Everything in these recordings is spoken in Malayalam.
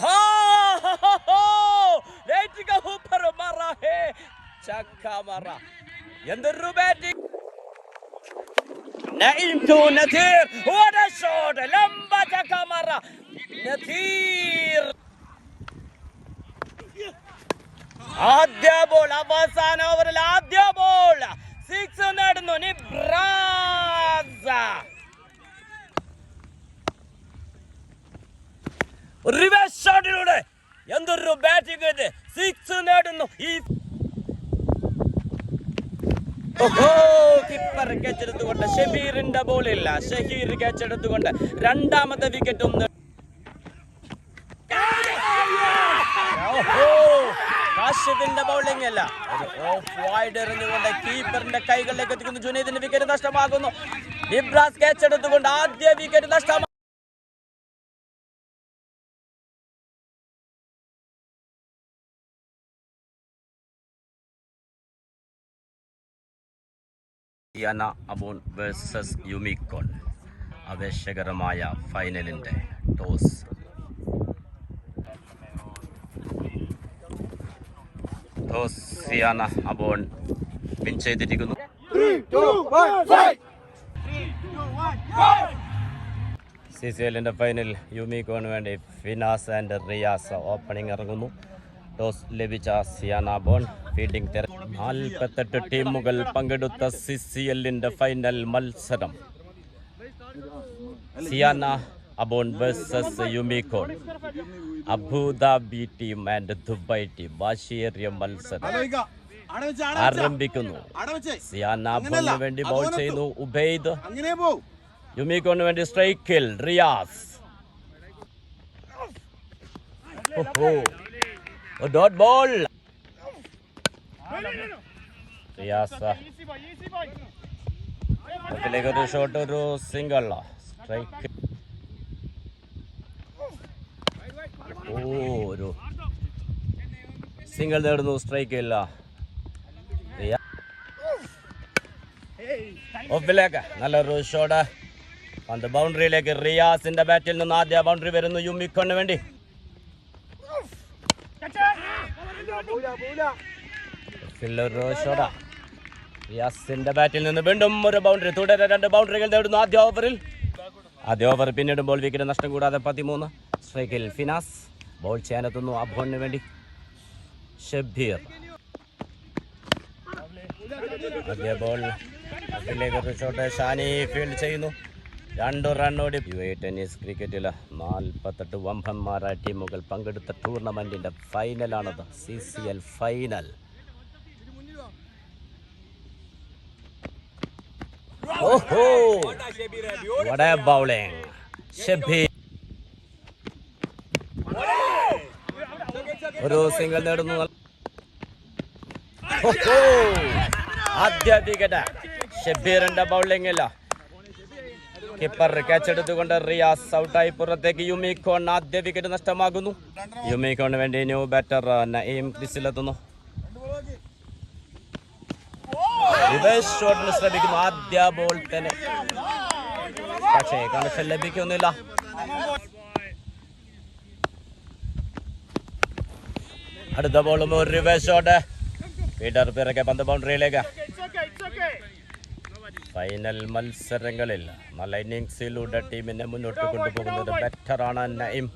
हो लेट का ऊपर मारा है चक्का मारा ಎಂದರು batting Naeem to Nadheer what a shot ಲಂಬಾ ಚಕ್ಕಾ ಮಾರಾ ನಥೀರ್ ആദ്യ ബോൾ അവസാന ഓവറിൽ ആദ്യ ബോൾ 6 നേടുന്നു നിബ്രാസ റിവേഴ്സ് ഷോട്ടിലൂടെ എന്തൊരു ബാറ്റിംഗ് ഇത് 6 നേടുന്നു ഈ കിപ്പർ ക്യാച്ച് എടുത്തുകൊണ്ട് ഷബീറിന്റെ ബോളില്ല ഷഹീർ ക്യാച്ച് എടുത്തുകൊണ്ട് രണ്ടാമത്തെ വിക്കറ്റും കാശിഫിന്റെ ബൗളിംഗ് അല്ല ഒരു ഓഫ് വൈഡ് എറിഞ്ഞുകൊണ്ട് കീപ്പറിന്റെ കൈകളിലേക്ക് എത്തിക്കുന്നു ജുനൈദിന്റെ വിക്കറ്റ് നഷ്ടമാകുന്നു നിബ്രാസ് ക്യാച്ച് എടുത്തുകൊണ്ട് ആദ്യ വിക്കറ്റ് നഷ്ടമാകുന്നു സിയാന അബോൺ വേഴ്സസ് യുമിക്കോൺ ആവേശകരമായ ഫൈനലിന്റെ ടോസ് സിയാന അബോൺ വിൻ ചെയ്തിരിക്കുന്നു CCLന്റെ ഫൈനൽ യുമിക്കോന് വേണ്ടി ഫിനാസ് ആൻഡ് റിയാസ് ഓപ്പണിംഗ് ഇറങ്ങുന്നു ടോസ് ലഭിച്ച സിയാന അബോൺ ഫീൽഡിംഗ് 48 ടീമുകൾ പങ്കെടുത്ത CCLന്റെ ഫൈനൽ മത്സരം സിയാന അബോൺ വേഴ്സസ് യുമിക്കോൺ Abu Dhabi team and Dubai team വാശിയേറിയ മത്സരം ആരംഭിക്കുന്നു സിയാന അബോണിന് വേണ്ടി ബൗൾ ചെയ്യുന്നു ഉബൈദ് യുമിക്കോണിന് വേണ്ടി സ്ട്രൈക്കിൽ റിയാസ് ഡോട്ട് ബോൾ റിയാസ് ഒരു ഷോട്ട് ഒരു സിംഗിൾ സ്ട്രൈക്ക് ഒരു സിംഗിൾ നേടുന്നു സ്ട്രൈക്ക് ഇല്ല ഓഫിലേക്ക് നല്ലൊരു ഷോട്ട് പന്ത് ബൗണ്ടറിയിലേക്ക് റിയാസിന്റെ ബാറ്റിൽ നിന്ന് ആദ്യ ബൗണ്ടറി വരുന്നു യുമിക്കോണിന് വേണ്ടി റിയാസിന്റെ ബാറ്റിൽ നിന്ന് വീണ്ടും ഒരു ബൗണ്ടറി തുടരെ 2 ബൗണ്ടറികൾ നേടുന്നു ആദ്യ ഓവർ പിന്നിടുമ്പോൾ വിക്കറ്റ് നഷ്ടം കൂടാതെ 13 സ്ട്രൈക്കിൽ ഫിനാസ് ബോൾ ചെയ്യാനെത്തുന്നു അബോണിന് വേണ്ടി ഷബീർ ആദ്യ ബോൾ ഷോട്ട് ഷാനി ഫീൽഡ് ചെയ്യുന്നു 2 റണ്ണോടി ടെന്നീസ് ക്രിക്കറ്റിൽ 48 വമ്പന്മാരായ ടീമുകൾ പങ്കെടുത്ത ടൂർണമെന്റിന്റെ ഫൈനലാണത് CCL ഫൈനൽ ഓഹോ what a bowling ഷബീർ ഒരു സിംഗിൾ നേടുന്നു ആദ്യ വിക്കറ്റ് ഷബീറിന്റെ ബൗളിംഗ് ഇല്ല കിപ്പർ ക്യാച്ച് എടുത്തുകൊണ്ട് റിയാസ് ഔട്ടായി പുറത്തേക്ക് യുമിക്കോൺ ആദ്യ വിക്കറ്റ് നഷ്ടമാകുന്നു യുമിക്കോണിന് വേണ്ടി ന്യൂ ബാറ്റർ നഈം ക്രീസിലെത്തുന്നു റിവേഴ്സ് ഷോട്ടിന് ശ്രമിക്കുന്നു ആദ്യ ബോൾ തന്നെ പക്ഷേ കണക്ഷൻ ലഭിക്കുന്നില്ല അടുത്ത ബോളും ഒരു റിവേഴ്സ് ഷോട്ട് പീറ്റർ പിറകെ പന്ത് ബൗണ്ടറിയിലേക്ക് ഫൈനൽ മത്സരങ്ങളിൽ നല്ല ഇന്നിംഗ്സിലൂടെ ടീമിനെ മുന്നോട്ട് കൊണ്ടുപോകുന്നത് ബെറ്ററാണ് നഈം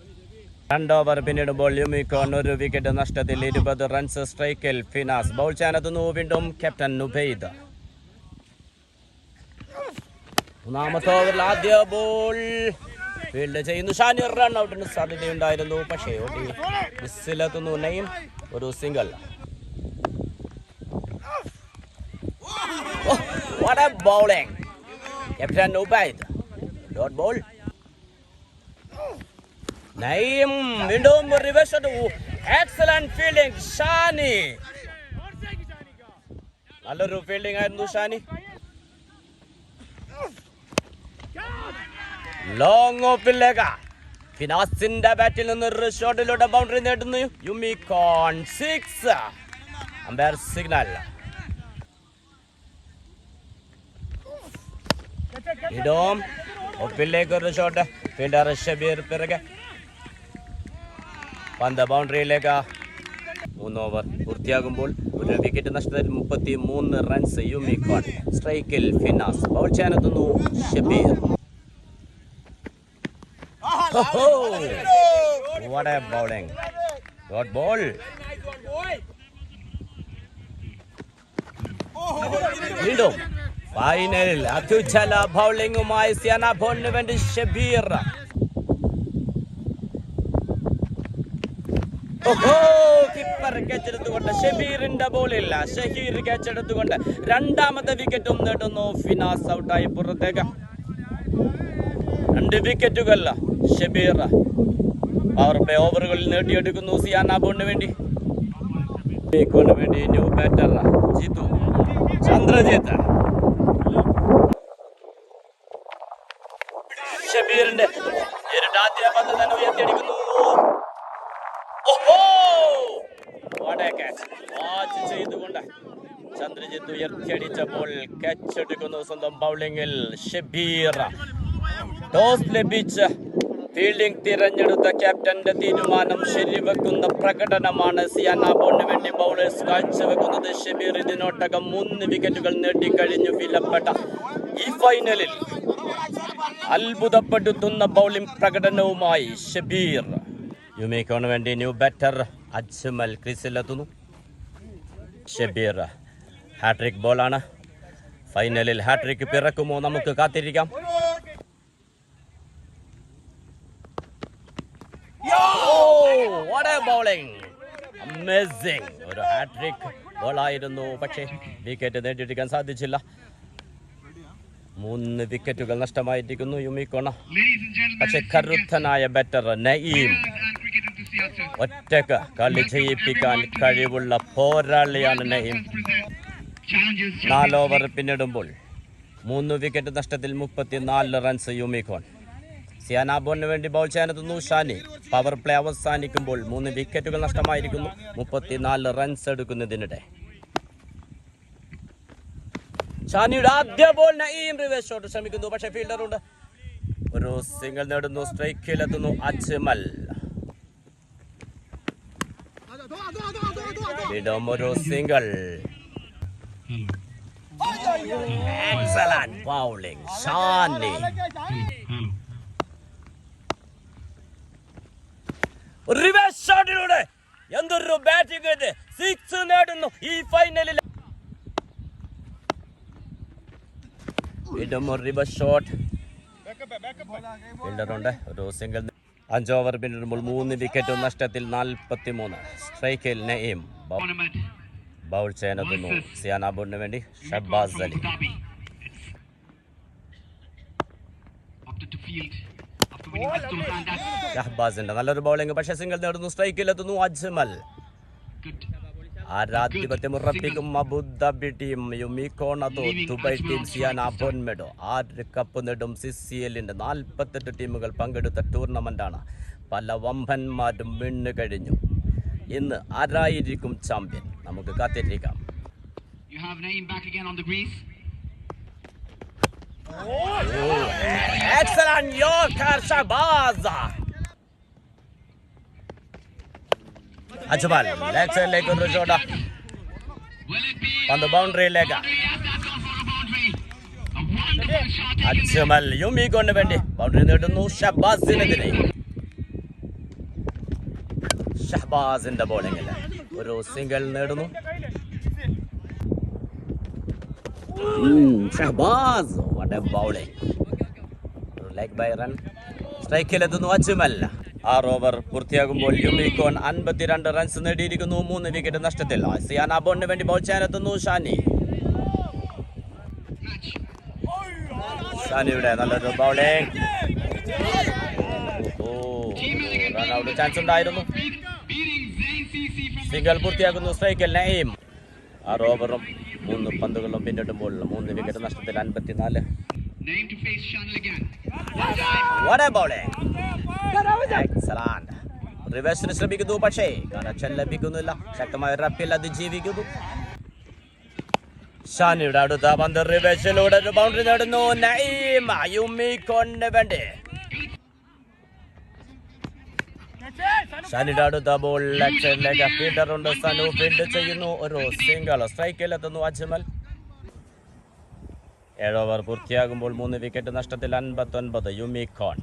2 ഓവർ പിന്നിടുമ്പോൾ യുമിക്കോൺ ഒരു വിക്കറ്റ് നഷ്ടത്തിൽ 20 റൺസ് സ്ട്രൈക്കിൽ ഫിനാസ് ബൗൾ ചെയ്യാനെത്തുന്നു വീണ്ടും ക്യാപ്റ്റൻ ഉബൈദ് മൂന്നാമത്തെ ഓവറിൽ ആദ്യ ബോൾ ഫീൽഡ് ചെയ്യുന്നു ഷാനി റൺ ഔട്ടിന് സാധ്യതയുണ്ടായിരുന്നു പക്ഷേ മിസ്സിലെത്തുന്നു നഈം ഒരു single what a bowling Captain Ubaid dot ball നഈം വീണ്ടും reverse shot excellent fielding Shani നല്ലൊരു ഫീൽഡിംഗ് ആയിരുന്നു ഷാനി ലോങ് ഓഫിലേക്ക് ഫിനാസിന്റെ ബാറ്റിൽ നിന്ന് ഒരു ഷോട്ടിലൂടെ ബൗണ്ടറി നേടുന്നു യുമിക്കോൺ 6 അമ്പയർ സിഗ്നൽ ഇടോം ഒപ്പിലേക്ക് ഒരു ഷോട്ട് ഫീൽഡർ ഷബീർ പിറകെ പന്ത് ബൗണ്ടറിയിലേക്ക്. 3 ഓവർ പൂർത്തിയാകുമ്പോൾ ഒരു വിക്കറ്റ് നഷ്ടത്തിൽ 33 റൺസ്. യൂമിക്കോൺ സ്ട്രൈക്കിൽ ഫിനാസ്. ബൗൾ ചെയ്യാനെത്തുന്നു Shabeer. What a bowling. Good ball. വീണ്ടും ഫൈനലിൽ അത്യുജ്വല ബൗളിംഗുമായി സിയാന ബോണിന് വേണ്ടി ഷബീർ. കിപ്പർ ക്യാച്ചെടുത്തുകൊണ്ട് ഷബീറിന്റെ ബോളിൽ ഷഹീർ ക്യാച്ചെടുത്തുകൊണ്ട് രണ്ടാമത്തെ വിക്കറ്റും നേടുന്നു. ഫിനാസ് ഔട്ടായി പുറത്തേക്ക്. 2 വിക്കറ്റുകൾ ഷബീർ പവർ പ്ലേ ഓവറുകളിൽ നേടിയെടുക്കുന്നു. സിയാന ബോണിന് വേണ്ടി ന്യൂ ബാറ്റർ ജിതു ചന്ദ്രജിത്ത്. ഷബീറിന്റെ ആദ്യ പന്ത് തന്നെ ഉയർത്തിയടിക്കുന്നു. വാച്ച് ചെയ്തുകൊണ്ട് ചന്ദ്രജിത്ത് ഉയർത്തിയടിച്ചപ്പോൾ ക്യാച്ച് എടുക്കുന്നു സ്വന്തം ബൗളിംഗിൽ ഷബീർ. ടോസ് ലഭിച്ച് ഫീൽഡിംഗ് തിരഞ്ഞെടുത്ത ക്യാപ്റ്റന്റെ തീരുമാനം ശരിവെക്കുന്ന പ്രകടനമാണ് സിയാന ബോണിന് വേണ്ടി ബൗളേഴ്സ് കാഴ്ചവെക്കുന്നത്. ഷബീർ ഇതിനോട്ടകം 3 വിക്കറ്റുകൾ നേടിക്കഴിഞ്ഞു. വിലപ്പെട്ട ഈ ഫൈനലിൽ അത്ഭുതപ്പെടുത്തുന്ന ബൗളിംഗ് പ്രകടനവുമായി ഷബീർ. യുമിക്കോണ് വേണ്ടി ന്യൂ ബാറ്റർ അജ്മൽ ക്രീസിലെത്തുന്നു. ഷബീർ ഹാട്രിക് ബോളാണ്. ഫൈനലിൽ ഹാട്രിക് പിറക്കുമോ? നമുക്ക് കാത്തിരിക്കാം. What a bowling! Amazing! ഒരു ഹാട്രിക് ബോളായിരുന്നു. പക്ഷേ വിക്കറ്റ് നേടിയെടുക്കാൻ സാധിച്ചില്ല. 3 വിക്കറ്റുകൾ നഷ്ടമായിരിക്കുന്നു യുമിക്കോണ. പക്ഷെ കരുത്തനായ ബാറ്റർ നഈം ഒറ്റക്ക് കളി ജയിപ്പിക്കാൻ കഴിവുള്ള പോരാളിയാണ് നഈം. 4 ഓവർ പിന്നിടുമ്പോൾ 3 വിക്കറ്റ് നഷ്ടത്തിൽ 34 റൺസ് യൂമിക്കോൺ. സിയാന ബോണിന് വേണ്ടി ബൗൾ ചെയ്യാനെത്തുന്നു ഷാനി. പവർ പ്ലേ അവസാനിക്കുമ്പോൾ 3 വിക്കറ്റുകൾ നഷ്ടമായിരിക്കുന്നു. 34 റൺസ് എടുക്കുന്നതിനിടെ ഷാനിയുടെ ആദ്യ ബോൾ നഈം റിവേഴ്സ് ഷോട്ട് ശ്രമിക്കുന്നു. പക്ഷേ ഫീൽഡറുണ്ട്. ഒരു സിംഗിൾ നേടുന്നു. സ്ട്രൈക്കിലെത്തുന്നു അജ്മൽ. വീണ്ടും ഒരു single. Excellent bowling Shani. Reverse ഷോട്ടിലൂടെ എന്തൊരു ബാറ്റിംഗ്! 6 നേടുന്നു ഈ ഫൈനലിൽ. വീണ്ടും ഒരു റിവേഴ്സ് ഷോട്ട്. ഫീൽഡറുണ്ട്. ഒരു സിംഗിൾ. 5 ഓവർ പിന്നിടുമ്പോൾ 3 വിക്കറ്റ് നഷ്ടത്തിൽ 43. സ്ട്രൈക്കിൽ നഈം. ബൗൾ ചെയ്യാനെത്തുന്നു സിയാന ബോണിന് വേണ്ടി ഷഹബാസ് അലി. ഷഹബാസിന്റെ നല്ലൊരു ബൗളിംഗ്. പക്ഷേ സിംഗിൾ നേടുന്നു. സ്ട്രൈക്കിലെത്തുന്നു അജ്മൽ. ആരാധിപത്യം ഉറപ്പിക്കും അബുദാബി ടീം. യുമിക്കോണതോ ദുബൈ ടീം സിയാന ബോൺമെഡോ 6 കപ്പ് നേടും. CCLന്റെ 48 ടീമുകൾ പങ്കെടുത്ത ടൂർണമെന്റാണ്. പല വമ്പന്മാരും വീണ് കഴിഞ്ഞു. ഇന്ന് ആരായിരിക്കും ചാമ്പ്യൻ? നമുക്ക് കാത്തിരിക്കാം. Excellent Yorker Shahbaz. Ajmal leg സൈഡിലേക്ക് ഒരു ഷോട്ട്. പന്ത് ബൗണ്ടറിയിലേക്ക്. അജ്മൽ യുമിക്കോണിന് വേണ്ടി ബൗണ്ടറി നേടുന്നു. ഷഹബാസിനെതിരെ ഷഹബാസിന്റെ ബോളിംഗിൽ ഒരു സിംഗിൾ നേടുന്നു. Shahbaz what a bowling. Leg bye run. സ്ട്രൈക്കിലെത്തുന്നു അജ്മൽ. 6 ഓവർ പൂർത്തിയാകുമ്പോൾ യുമിക്കോൺ 52 റൺസ് നേടിയിരിക്കുന്നു. 3 വിക്കറ്റ് നഷ്ടത്തിൽ. സിയാന ബോണിന് വേണ്ടി ബൗൾ ചെയ്യാനെത്തുന്നു ഷാനി. ഷാനിയുടെ നല്ലൊരു ബൗളിംഗ്. റൺ ഔട്ട് ചാൻസ് ഉണ്ടായിരുന്നു. സിംഗിൾ പൂർത്തിയാക്കുന്നു. സ്ട്രൈക്കിൽ നഈം. 6 ഓവറും 3 പന്തുകളും പിന്നിടുമ്പോൾ 3 വിക്കറ്റ് നഷ്ടത്തിൽ 54. What a bowling! Excellent. റിവേഴ്സിന് ശ്രമിക്കുന്നു. പക്ഷേ കണക്ഷൻ ലഭിക്കുന്നില്ല. ശക്തമായ റപ്പിൽ അതിജീവിക്കുന്നു. ഷാനിയുടെ അടുത്ത പന്ത് റിവേഴ്സിലൂടെ ഒരു ബൗണ്ടറി നേടുന്നു. നഈം യുമിക്കോണിന് വേണ്ടി. ഷാനിയുടെ അടുത്ത ബോൾ ലെഗ് ഫീൽഡർ ഉണ്ട്. സനു ഫീൽഡ് ചെയ്യുന്നു. ഒരു സിംഗിൾ സ്ട്രൈക്കിലെത്തുന്നു അജ്മൽ. 7 ഓവർ പൂർത്തിയാകുമ്പോൾ 3 വിക്കറ്റ് നഷ്ടത്തിൽ 59 യുമിക്കോൺ.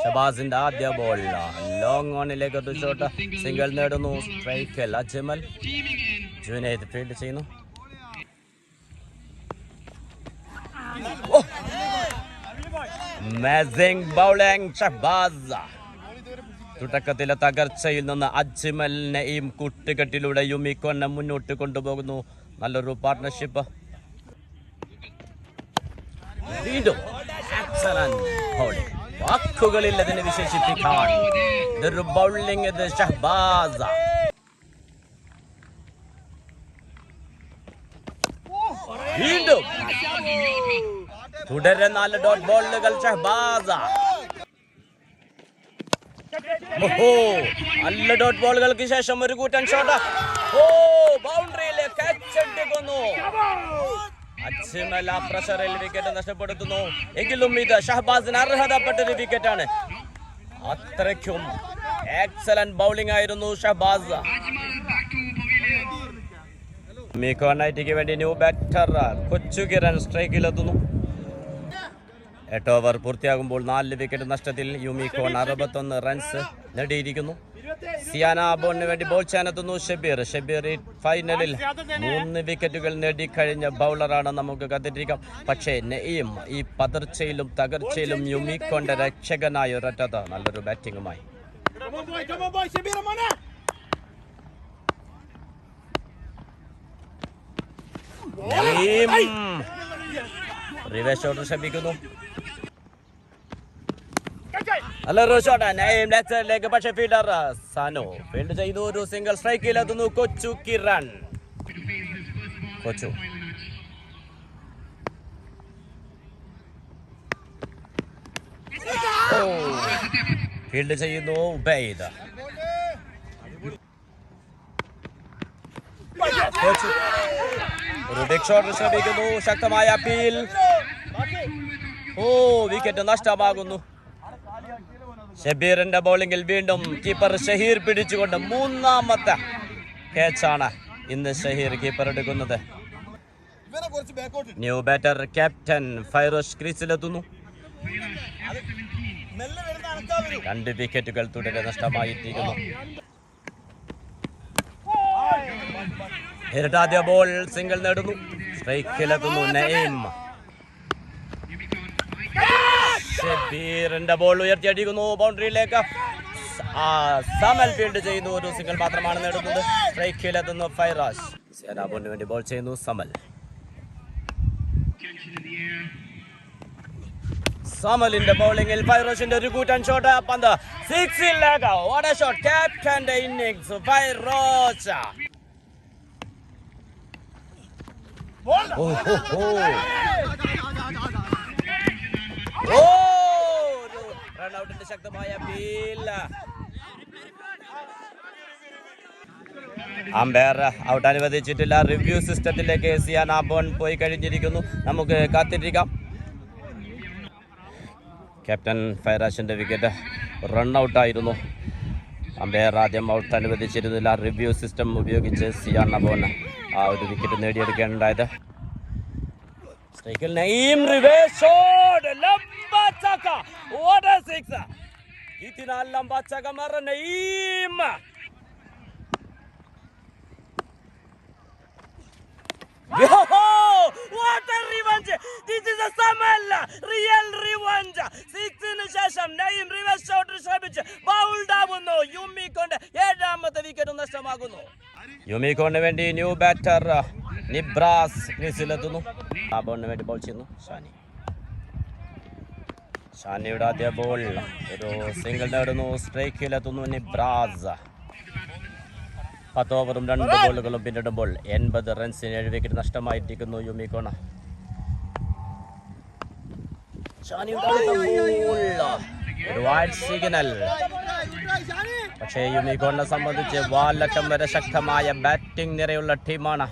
ഷബാസിന്റെ ആദ്യ ബോൾ ലോങ് ഓണിലേക്ക് ഒരു ഷോട്ട് സിംഗിൾ നേടുന്നു. സ്ട്രൈക്കിൽ അജ്മൽ. ജുനൈദ് ഫീൽഡ് ചെയ്യുന്നു. Amazing bowling Shahbaz. തുടക്കത്തിലെ തകർച്ചയിൽ നിന്ന് അജ്മൽ നഈം കൂട്ടുകെട്ടിലൂടെ യുമിക്കോനെ മുന്നോട്ട് കൊണ്ടുപോകുന്നു. നല്ലൊരു പാർട്ട്ണർഷിപ്പ്. വീണ്ടും വാക്കുകളിൽ അതിനെ വിശേഷിപ്പിക്കാൻ. ഇതൊരു ബൗളിംഗ്. ഇത് ഷഹബാസ്. വീണ്ടും തുടരെ 4 ഡോട്ട് ബോളുകൾ ഷഹബാസ്. നല്ല ഡോട്ട് ബോളുകൾക്ക് ശേഷം ഒരു കൂറ്റൻ ഷോട്ട്. ബൗണ്ടറിയിലെ കച്ചടിക്കുന്നു. അജ്മൽ ആ പ്രഷറിൽ വിക്കറ്റ് നഷ്ടപ്പെടുത്തുന്നു. എങ്കിലും ഇത് ഷഹബാസിന് അർഹതപ്പെട്ടൊരു വിക്കറ്റാണ്. അത്രയ്ക്കും എക്സലന്റ് ബൗളിംഗ് ആയിരുന്നു ഷഹബാസ്. യുമിക്കോണൈറ്റിക്ക് വേണ്ടി ന്യൂ ബാറ്റർ കൊച്ചു കിരൺ സ്ട്രൈക്കിലെത്തുന്നു. 8 ഓവർ പൂർത്തിയാകുമ്പോൾ 4 വിക്കറ്റ് നഷ്ടത്തിൽ യുമിക്കോൺ 61 റൺസ് നേടിയിരിക്കുന്നു. സിയാന ബോണിന് വേണ്ടി ബോൾ ചെയ്യാനെത്തുന്നു ഷബീർ. ഫൈനലിൽ 3 വിക്കറ്റുകൾ നേടിക്കഴിഞ്ഞ ബൗളറാണ്. നമുക്ക് കാത്തിരിക്കാം. പക്ഷേ നഈം ഈ പതർച്ചയിലും തകർച്ചയിലും യുമിക്കോന്റെ രക്ഷകനായി ഒരറ്റത്ത് നല്ലൊരു ബാറ്റിംഗുമായി. റിവേഴ്സ് ഷോട്ട് ശ്രമിക്കുന്നു. നല്ലൊരു ഷോട്ട് നഈം ലെഗ് സൈഡിലേക്ക്. പക്ഷേ ഫീൽഡർ സനു ഫീൽഡ് ചെയ്തു. ഒരു സിംഗിൾ സ്ട്രൈക്കിലെത്തുന്നു കൊച്ചു കിരൺ. കൊച്ചു ഫീൽഡ് ചെയ്യുന്നു ഉബൈദ്. ഒരു ബിഗ് ഷോട്ട് ശ്രമിക്കുന്നു. ശക്തമായ അപ്പീൽ. വിക്കറ്റ് നഷ്ടമാകുന്നു. ഷബീറിന്റെ ബൗളിംഗിൽ വീണ്ടും കീപ്പർ ഷഹീർ പിടിച്ചുകൊണ്ട് 3ാമത്തെ ക്യാച്ചാണ് ഇന്ന് ഷഹീർ കീപ്പർ എടുക്കുന്നത്. ന്യൂ ബാറ്റർ ക്യാപ്റ്റൻ ഫൈറോസ് ക്രീസിലെത്തുന്നു. 2 വിക്കറ്റുകൾ തുടരെ നഷ്ടമായിരിക്കുന്നു. ഇരട്ടാദ്യ ബോൾ സിംഗിൾ നേടുന്നു. സ്ട്രൈക്കിലെത്തുന്നു നഈം. ഷബീറിന്റെ ബോൾ ഉയർത്തിയടിക്കുന്നു ബൗണ്ടറിയിലേക്ക്. സമൽ ഫീൽഡ് ചെയ്യുന്നു. ഒരു സിംഗിൾ മാത്രമാണ് നേടുന്നത്. സ്ട്രൈക്കിലെത്തുന്നു ഫൈറാസ്. സേനാബോളിന് വേണ്ടി ബോൾ ചെയ്യുന്നു സമൽ. സമലിന്റെ ബൗളിംഗിൽ ഫൈറോസിന്റെ ഒരു കൂറ്റൻ ഷോട്ട്. പന്ത് 6ലേക്ക്. What a shot. ക്യാപ്റ്റന്റെ ഇന്നിംഗ്സ് ഫൈറോസ്. റൺഔട്ടിന്റെ ശക്തമായ അപ്പീൽ. അമ്പയർ ഔട്ട് അനുവദിച്ചിട്ടില്ല. റിവ്യൂ സിസ്റ്റത്തിലേക്ക് സിയാന ബോൺ പോയി കഴിഞ്ഞിരിക്കുന്നു. നമുക്ക് കാത്തിരിക്കാം. ക്യാപ്റ്റൻ ഫൈറാസിന്റെ വിക്കറ്റ് റൺഔട്ടായിരുന്നു. അമ്പയർ ആദ്യം ഔട്ട് അനുവദിച്ചിരുന്നില്ല. റിവ്യൂ സിസ്റ്റം ഉപയോഗിച്ച് സിയാന ബോൺ ആ ഒരു വിക്കറ്റ് നേടിയെടുക്കുകയുണ്ടായത്. സ്ട്രൈക്കിൽ നഈം. Reverse shot. ലംബാ ചക്ക. What A six. ഇतना लंबा चक्का मारा Naeem. What a revenge. This is a Samal. Real revenge. 6ന് ശേഷം നഈം റിവേഴ്സ് ഷോട്ട് ശ്രമിച്ച് ബൗൾഡ് ആവുന്നു. യുമിക്കോന്റെ 7ാമത്തെ വിക്കറ്റ് നഷ്ടമാകുന്നു. യുമിക്കോണിന് വേണ്ടി ന്യൂ ബാറ്റർ നിബ്രാസ് ക്രീസിലെത്തുന്നു. ആ ബോളിന് വേണ്ടി ബോൾ ചെയ്യുന്നു ഷാനി. ഷാനിയുടെ ആദ്യ ബോൾ ഒരു സിംഗിൾ നേടുന്നു. സ്ട്രൈക്കിലെത്തുന്നു നിബ്രാസ്. 10 ഓവറും 2 ബോളുകളും പിന്നിടുമ്പോൾ 80 റൺസിന് 7 വിക്കറ്റ് നഷ്ടമായിരിക്കുന്നു യുമിക്കോണ. ഒരു വൈഡ് സിഗ്നൽ. പക്ഷേ യുമിക്കോണിനെ സംബന്ധിച്ച് വാലറ്റം വരെ ശക്തമായ ബാറ്റിംഗ് നിരയുള്ള ടീമാണ്.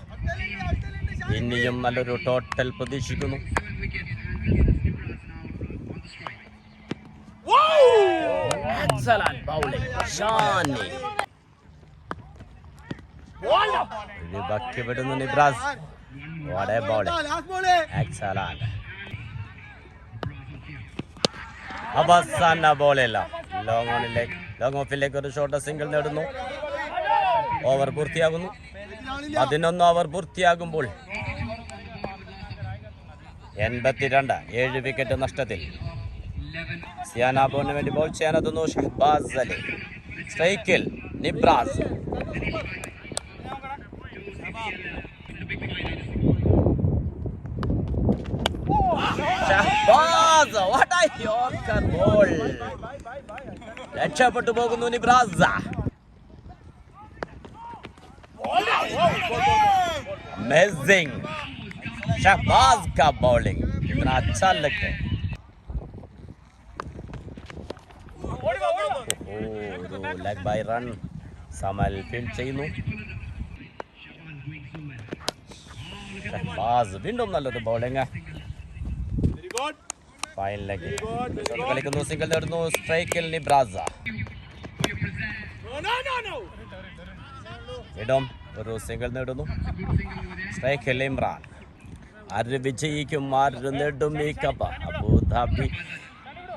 ഇനിയും നല്ലൊരു ടോട്ടൽ പ്രതീക്ഷിക്കുന്നു. Excellent bowling. Shani. ഇത് ബാക്കി വിടുന്നു Nibras. What a bowling. Excellent. അവസാന ബോളല്ല. ലോങ് ഓഫിലേക്ക് ഒരു ഷോട്ട് സിംഗിൾ നേടുന്നു. ഓവർ പൂർത്തിയാകുന്നു. 11 ഓവർ പൂർത്തിയാകുമ്പോൾ 82, 7 വിക്കറ്റ് നഷ്ടത്തിൽ. സിയാന ബോളിന് വേണ്ടി ബോൾ ചെയ്യാനെത്തുന്നു ഷഹബാസ് അലി. സ്ട്രൈക്കിൽ Nibras. Shahbaz, what a yorker ball. രക്ഷപ്പെട്ടു പോകുന്നു നിബ്രാസ്. Amazing. शहबाज का बॉलिंग कितना अच्छा लगता है. Leg bye run Samal field ചെയ്യുന്നു. ഷഹബാസ് വീണ്ടും നല്ലൊരു ബോളിംഗ്. ഫൈൻ ലെഗ് കളിക്കുന്നു. സിംഗിൾ നേടുന്നു. സ്ട്രൈക്കിൽ നിബ്രാസ. ഇടം ഒരു സിംഗിൾ നേടുന്നു. സ്ട്രൈക്കിൽ ഇമ്രാൻ. ആര് വിജയിക്കും, ആര് നേടും ഈ കപ്പ്? അബുദാബി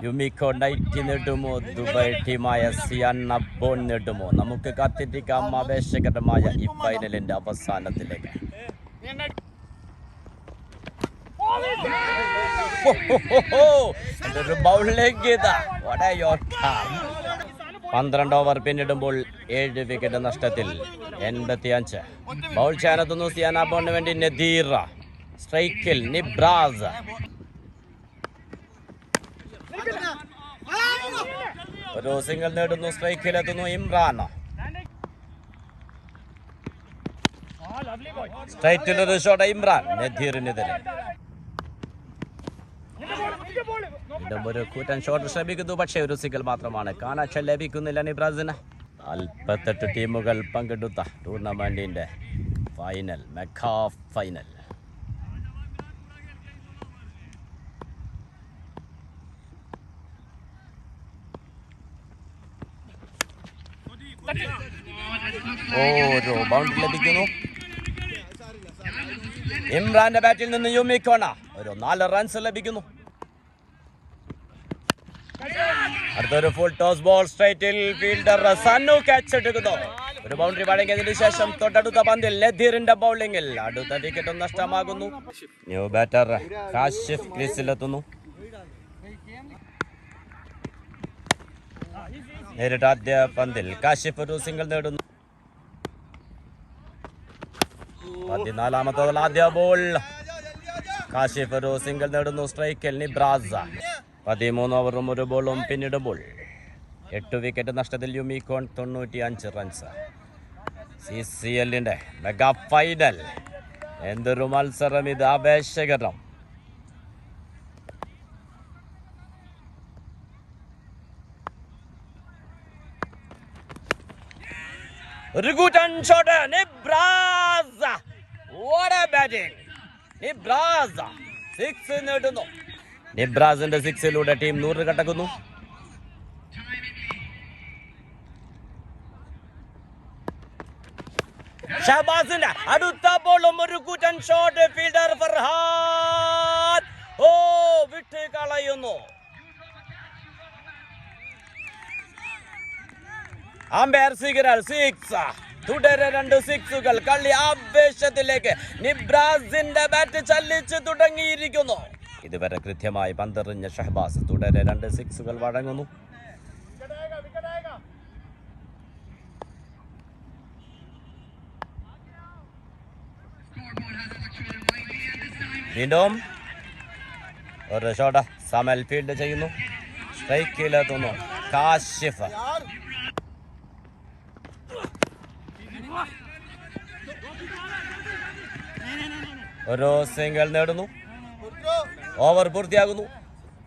യുമിക്കോ നൈറ്റ് നേടുമോ, ദുബായ് ടീമായ സിയാന ബോൺ നേടുമോ? നമുക്ക് കാത്തിരിക്കാം ആവേശകരമായ ഈ ഫൈനലിന്റെ അവസാനത്തിലേക്ക്. ഒരു ബൗളിംഗ് ഇതാ. 12 ഓവർ പിന്നിടുമ്പോൾ 7 വിക്കറ്റ് നഷ്ടത്തിൽ 85. ബൗൾ ചെയ്യാനെത്തുന്നു സിയാന ബോണിന് വേണ്ടി നദീറ. സ്ട്രൈക്കിൽ നിബ്രാസ്. ഒരു സിംഗിൾ നേടുന്നു. സ്ട്രൈക്കിലെത്തുന്നു ഇമ്രാൻ. സ്ട്രൈറ്റിൽ ഒരു ഷോട്ട് ഇമ്രാൻ നദീറിനെതിരെ. ഒരു കൂറ്റൻ ഷോട്ട് ശ്രമിക്കുന്നു. പക്ഷേ ഒരു സിംഗിൾ മാത്രമാണ്. കാനാക്ഷ ലഭിക്കുന്നില്ല നിബ്രാസിന്. 48 ടീമുകൾ പങ്കെടുത്ത ടൂർണമെന്റിന്റെ ഫൈനൽ, മെഗാ ഫൈനൽ. ഓരോ ബൗണ്ടറി ലഭിക്കുന്നു. ഇമ്രാന്റെ ബാറ്റിൽ നിന്ന് യുമിക്കോണ ഒരു 4 റൺസ് ലഭിക്കുന്നു. അടുത്തൊരു ഫുൾ ടോസ് ബോൾ. സ്ട്രൈറ്റിൽ ഫീൽഡർ സന്നു ക്യാച്ച് എടുക്കുന്നു. ഒരു ബൗണ്ടറി വഴങ്ങിയതിനു ശേഷം തൊട്ടടുത്ത പന്തിൽ നദീറിന്റെ ബൗളിംഗിൽ അടുത്ത വിക്കറ്റും നഷ്ടമാകുന്നു. New batter Kashif ക്രീസിലെത്തുന്നു. നേരിട്ട് ആദ്യ പന്തിൽ കാശിഫ് ഒരു സിംഗിൾ നേടുന്നു. 14ാമത്തെ ആദ്യ ബോൾ. കാശിഫ് ഒരു സിംഗിൾ നേടുന്നു. സ്ട്രൈക്കിൽ നിബ്രാസ. 13 ഓവറും ഒരു ബോളും പിന്നിടുമ്പോൾ 8 വിക്കറ്റ് നഷ്ടത്തിൽ യുമിക്കോൺ 95 റൺസ്. CCLന്റെ മെഗാ ഫൈനൽ. എന്തൊരു മത്സരം ഇത്, ആവേശകരം. ഒരു കൂറ്റൻ shot. Nibras. What a batting. Nibras 6 നേടുന്നു. നിബ്രാസിന്റെ 6-ലൂടെ ടീം 100 കടക്കുന്നു. ഷഹബാസിന്റെ അടുത്ത ബോളും ഒരു കൂറ്റൻ ഷോട്ട്. ഫീൽഡർ ഫർഹാദ് വിട്ട് കളയുന്നു. Umpire signal 6. തുടരെ 2 സിക്സുകൾ. കളി ആവേശത്തിലേക്ക്. നിബ്രാസിന്റെ ബാറ്റ് ചലിച്ചു തുടങ്ങിയിരിക്കുന്നു. ഇതുവരെ കൃത്യമായി പന്തെറിഞ്ഞ ഷഹബാസ് തുടരെ 2 സിക്സുകൾ വഴങ്ങുന്നു. വീണ്ടും ഒരു ഷോട്ട്. സമൽ ഫീൽഡ് ചെയ്യുന്നു. സ്ട്രൈക്കിലെത്തുന്നു കാശിഫ്. ഒരു സിംഗിൾ നേടുന്നു. ഓവർ പൂർത്തിയാകുന്നു.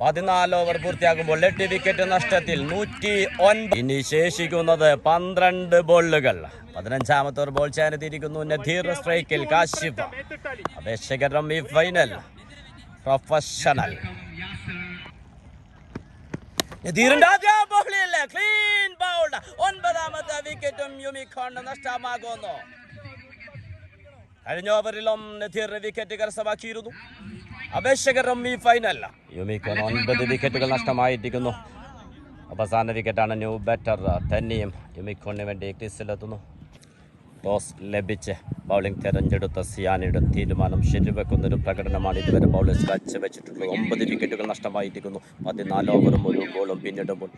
14 ഓവർ പൂർത്തിയാകുമ്പോൾ 8 വിക്കറ്റ് നഷ്ടത്തിൽ 109. ഇനി ശേഷിക്കുന്നത് 12 ബോളുകൾ. 15ാമത്തെ ഓവർ ബോൾ ചെയ്യാനെത്തിയിരിക്കുന്നു നദീർ. സ്ട്രൈക്കിൽ കാശിഫ്. അപേക്ഷകരം ഈ ഫൈനൽ പ്രൊഫഷണൽ. നദീറിന്റെ ആദ്യ ബോളിൽ ക്ലീൻ ബൗൾ. 9ാമത്തെ വിക്കറ്റും യൂമിക്കോണിന് നഷ്ടമാകുന്നു. കഴിഞ്ഞ ഓവറിലും നദീർ വിക്കറ്റ് കരസ്ഥമാക്കിയിരുന്നു. അപേക്ഷകരും ഈ ഫൈനൽ. യൂമിക്കോൺ 9 വിക്കറ്റുകൾ നഷ്ടമായിരിക്കുന്നു. അവസാന വിക്കറ്റാണ് ന്യൂ ബാറ്റർ തന്നെയും യൂമിക്കോണിന് വേണ്ടി ക്രീസിലെത്തുന്നു. ടോസ് ലഭിച്ച് ബൗളിംഗ് തെരഞ്ഞെടുത്ത സിയാനയുടെ തീരുമാനം ശരിവെക്കുന്നൊരു പ്രകടനമാണ് ഇതുവരെ ബൗളേഴ്സ് കാഴ്ചവെച്ചിട്ടുള്ളത്. 9 വിക്കറ്റുകൾ നഷ്ടമായിരിക്കുന്നു. 14 ഓവറും 1 ബോളും പിന്നിടുമ്പോൾ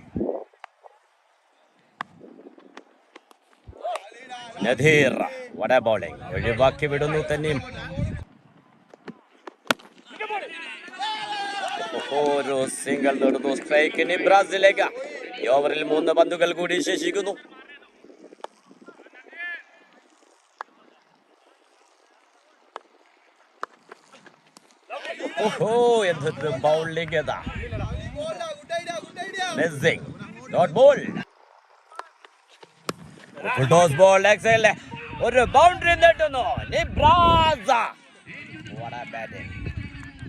നദീർ വട ബൗളിംഗ് ഒഴിവാക്കി വിടുന്നു. തന്നെയും ഒരു സിംഗിൾ നേടുന്നു. സ്ട്രൈക്കിന് ബ്രാസിലേക്ക്. ഈ ഓവറിൽ 3 പന്തുകൾ കൂടി ശേഷിക്കുന്നു. എന്തൊരു ബൗളിംഗ് ഏതാ. Dot ball. Toss ball exile. ഒരു ബൗണ്ടറി നേടുന്നു നിബ്രാസ.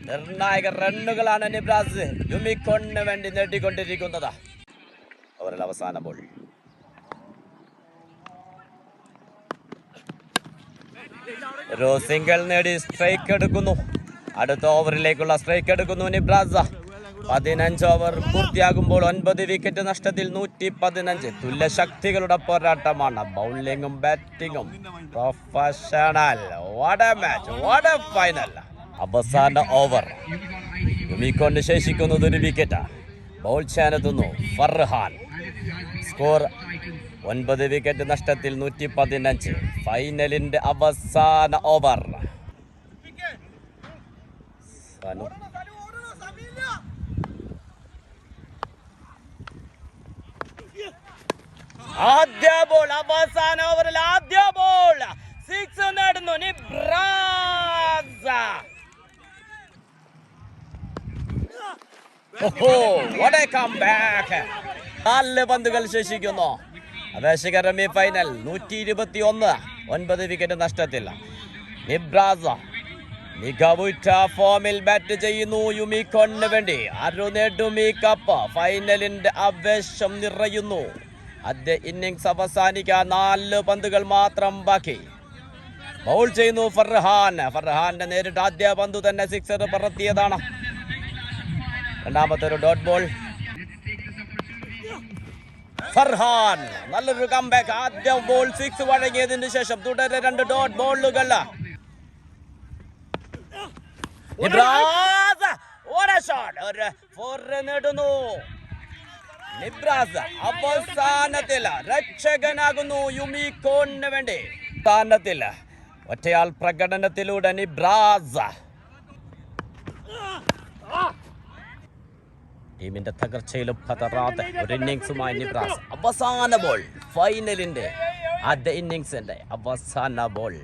നിർണായക റണ്ണുകളാണ് നിബ്രാസ് യൂമിക്കോണിന് വേണ്ടി നേടിക്കൊണ്ടിരിക്കുന്നത്. അവരുടെ അവസാന ബോൾ. ഒരു സിംഗിൾ നേടി സ്ട്രൈക്ക് എടുക്കുന്നു. അടുത്ത ഓവറിലേക്കുള്ള സ്ട്രൈക്ക് എടുക്കുന്നു നിബ്രാസ. 15 ഓവർ പൂർത്തിയാകുമ്പോൾ 9 വിക്കറ്റ് നഷ്ടത്തിൽ 115. തുല്യ ശക്തികളുടെ പോരാട്ടമാണ്. ബൗളിംഗും ബാറ്റിംഗും professional. What a match, what a final. അവസാന ഓവർ. യൂമിക്കോണിന് ശേഷിക്കുന്നത് 1 വിക്കറ്റ്. ബൗൾ ചെയ്യാനെത്തുന്നു ഫർഹാൻ. സ്കോർ 9 വിക്കറ്റ് നഷ്ടത്തിൽ 115. ഫൈനലിന്റെ അവസാന ഓവർ. ആദ്യ ബോൾ. അവസാന ഓവറിൽ ആദ്യ ബോൾ. 6 നേടുന്നു നിബ്രാസ. what a comeback. 4 പന്തുകൾ ശേഷിക്കുന്നു. അപേക്ഷകരം ഈ ഫൈനൽ 121. 9 വിക്കറ്റ് നഷ്ടത്തിൽ നിബ്രാസ മികവുറ്റ ഫോമിൽ ബാറ്റ് ചെയ്യുന്നു യൂമിക്കോണിന് വേണ്ടി. നേടും ഈ കപ്പ്. ഫൈനലിന്റെ ആവേശം നിറയുന്നു. ആദ്യ ഇന്നിംഗ്സ് അവസാനിക്കാൻ 4 പന്തുകൾ മാത്രം ബാക്കി. ബൗൾ ചെയ്യുന്നു ഫർഹാൻ. ഫർഹാന്റെ നേരിട്ട് ആദ്യ പന്തു തന്നെ 6 പറത്തിയതാണ്. രണ്ടാമത്തെ ഒരു ഡോട്ട് ബോൾ. ഫർഹാൻ നല്ലൊരു കംബാക്ക്. ആദ്യ ബോൾ 6 വഴങ്ങിയതിന് ശേഷം തുടരെ 2 ഡോട്ട് ബോളുകൾ. നിബ്രാസ what a shot. ഒരു 4 നേടുന്നു നിബ്രാസ. അവസാനത്തിൽ രക്ഷകനാകുന്നു യൂമിക്കോണിന് വേണ്ടി. സ്ഥാനത്തിൽ ഒറ്റയാൾ പ്രകടനത്തിലൂടെ നിബ്രാസ ടീമിന്റെ തകർച്ചയിലും പതറാതെ ഒരു ഇന്നിംഗ്സുമായി നിബ്രാസ. അവസാന ബോൾ. ഫൈനലിന്റെ ആദ്യ ഇന്നിംഗ്സിന്റെ അവസാന ബോൾ.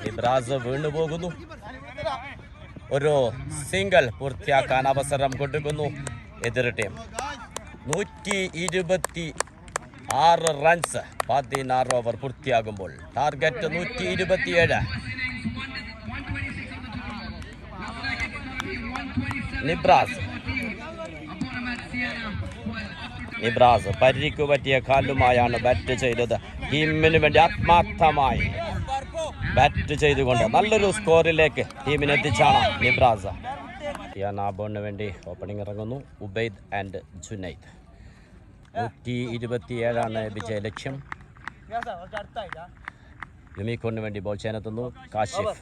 നിബ്രാസ് വീണുപോകുന്നു. ഒരു സിംഗിൾ പൂർത്തിയാക്കാൻ അവസരം കൊടുക്കുന്നു എതിർ ടീം. 126 റൺസ് 16 ഓവർ പൂർത്തിയാകുമ്പോൾ. ടാർഗറ്റ് 127. നിബ്രാസ് പരിക്കു പറ്റിയ കാലുമായാണ് ബാറ്റ് ചെയ്തത്. ടീമിന് വേണ്ടി ആത്മാർത്ഥമായി ബാറ്റ് ചെയ്തുകൊണ്ട് നല്ലൊരു സ്കോറിലേക്ക് ടീമിനെ എത്തിച്ചാണ് നിബ്രാസ്. ബോളിന് വേണ്ടി ഓപ്പണിംഗ് ഇറങ്ങുന്നു ഉബൈദ് ആൻഡ് ജുനൈദ്. 127 വിജയലക്ഷ്യം. യൂമിക്കോണിന് വേണ്ടി ബോൾ ചെയ്യാനെത്തുന്നു കാശിഫ്.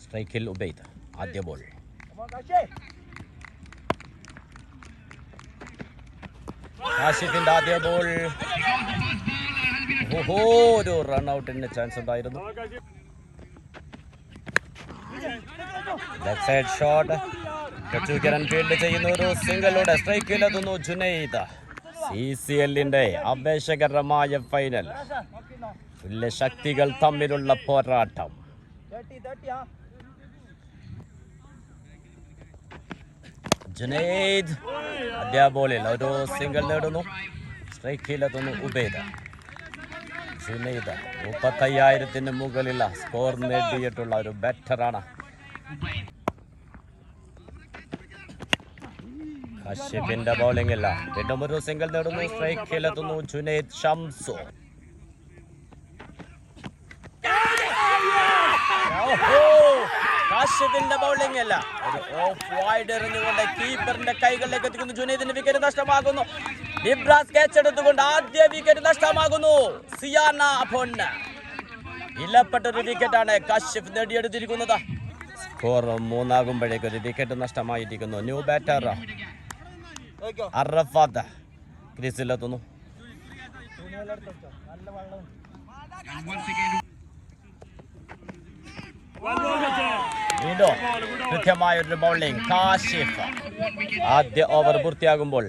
സ്ട്രൈക്കിൽ ഉബൈദ്. ആദ്യ ബോൾ. കാശിഫിന്റെ ആദ്യ ബോൾ. ഒരു റൺഔട്ടിന് ചാൻസ് ഉണ്ടായിരുന്നു. Left side shot. ഫീൽഡ് ചെയ്യുന്ന ഒരു സിംഗിളോടെ സ്ട്രൈക്കിലെത്തുന്നു ജുനൈദ്. CCLന്റെ ആവേശകരമായ ഫൈനൽ. തുല്യ ശക്തികൾ തമ്മിലുള്ള പോരാട്ടം. ജുനൈദ് ആദ്യ ബോളിൽ ഒരു സിംഗിൾ നേടുന്നു. സ്ട്രൈക്കിലെത്തുന്നു ഉബൈദ്. ജുനൈദ് 35,000 മുകളിലുള്ള സ്കോർ നേടിയിട്ടുള്ള ഒരു ബാറ്ററാണ്. കശ്യപിന്റെ ബൗളിംഗ് ഇല്ല. വീണ്ടും ഒരു സിംഗിൾ നേടുന്നു. സ്ട്രൈക്കിലെത്തുന്നു ജുനൈദ് ഷംസു. കാശ്യപിന്റെ ബൗളിംഗ് അല്ല, ഒരു ഓഫ് വൈഡ് എറിഞ്ഞുകൊണ്ട് കീപ്പറിന്റെ കൈകളിലേക്ക് എത്തിക്കുന്നു. ജുനൈദിന്റെ വിക്കറ്റ് നഷ്ടമാകുന്നു. ഇബ്രാസ് ക്യാച്ച് എടുത്തുകൊണ്ട് ആദ്യ വിക്കറ്റ് നഷ്ടമാകുന്നു. സിയാന അഭോണ് വിലപ്പെട്ടൊരു വിക്കറ്റാണ് കാശ്യപ് നേടിയെടുത്തിരിക്കുന്നത്. സ്കോർ 3 ഒരു വിക്കറ്റ് നഷ്ടമായിരിക്കുന്നു. ന്യൂ ബാറ്റർ അറഫാത്ത് ക്രീസിലെത്തുന്നു. വീണ്ടും കൃത്യമായൊരു ബൗളിംഗ് കാശിഫ്. ആദ്യ ഓവർ പൂർത്തിയാകുമ്പോൾ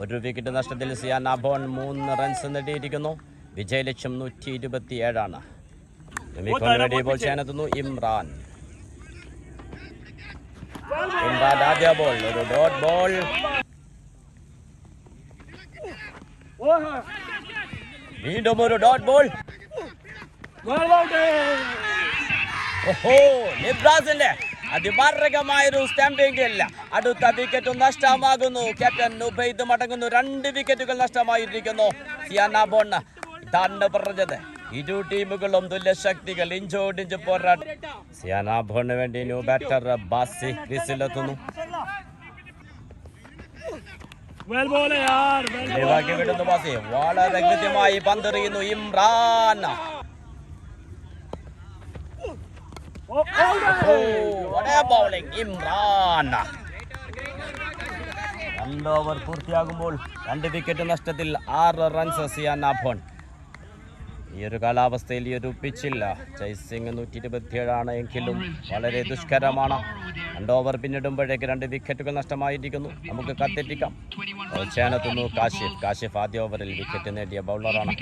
1 വിക്കറ്റ് നഷ്ടത്തിൽ സിയാന അഭോൺ 3 റൺസ് നേടിയിരിക്കുന്നു. വിജയലക്ഷ്യം 127 വേണ്ടി ബോൾ ചെയ്യാനെത്തുന്നു ഇമ്രാൻ. ആദ്യ ബോൾ ഒരു ഡോട്ട് ബോൾ. വീണ്ടും ഒരു ഡോട്ട് ബോൾ. ലിബ്രാസിന്റെ അതിമാരകമായൊരു സ്റ്റാമ്പിംഗ് ഇല്ല. അടുത്ത വിക്കറ്റ് നഷ്ടമാകുന്നു. ക്യാപ്റ്റൻ ഉബൈദ് മടങ്ങുന്നു. 2 വിക്കറ്റുകൾ നഷ്ടമായിരിക്കുന്നു. സിയാന അഭോൺ ഇതാണ് പറഞ്ഞത്. ഇരു ടീമുകളും തുല്യ ശക്തികൾ ഇഞ്ചോടിഞ്ച് പോരാട്ടം. സിയാന അഭോണിന് വേണ്ടി ന്യൂ ബാറ്റർ ബാസി ക്രീസിലെത്തുന്നു. വിടുന്നു ബാസി. വളരെ കൃത്യമായി പന്തെറിയുന്നു ഇമ്രാൻ. ബൗളിംഗ് ഇമ്രാൻ. 2 ഓവർ പൂർത്തിയാകുമ്പോൾ 2 വിക്കറ്റ് നഷ്ടത്തിൽ 6 റൺസ് സിയാന അഭോൺ. ഈ ഒരു കാലാവസ്ഥയിൽ ഈ ഒരു പിച്ചില്ല. ചൈസിംഗ് 127 എങ്കിലും വളരെ ദുഷ്കരമാണ്. 2 ഓവർ പിന്നിടുമ്പോഴേക്ക് 2 വിക്കറ്റുകൾ നഷ്ടമായിരിക്കുന്നു. നമുക്ക് കത്തെറ്റിക്കാം. ചേനത്തുന്നു കാശിഫ്. കാശിഫ് ആദ്യ ഓവറിൽ വിക്കറ്റ് നേടിയ ബൗളറാണ്.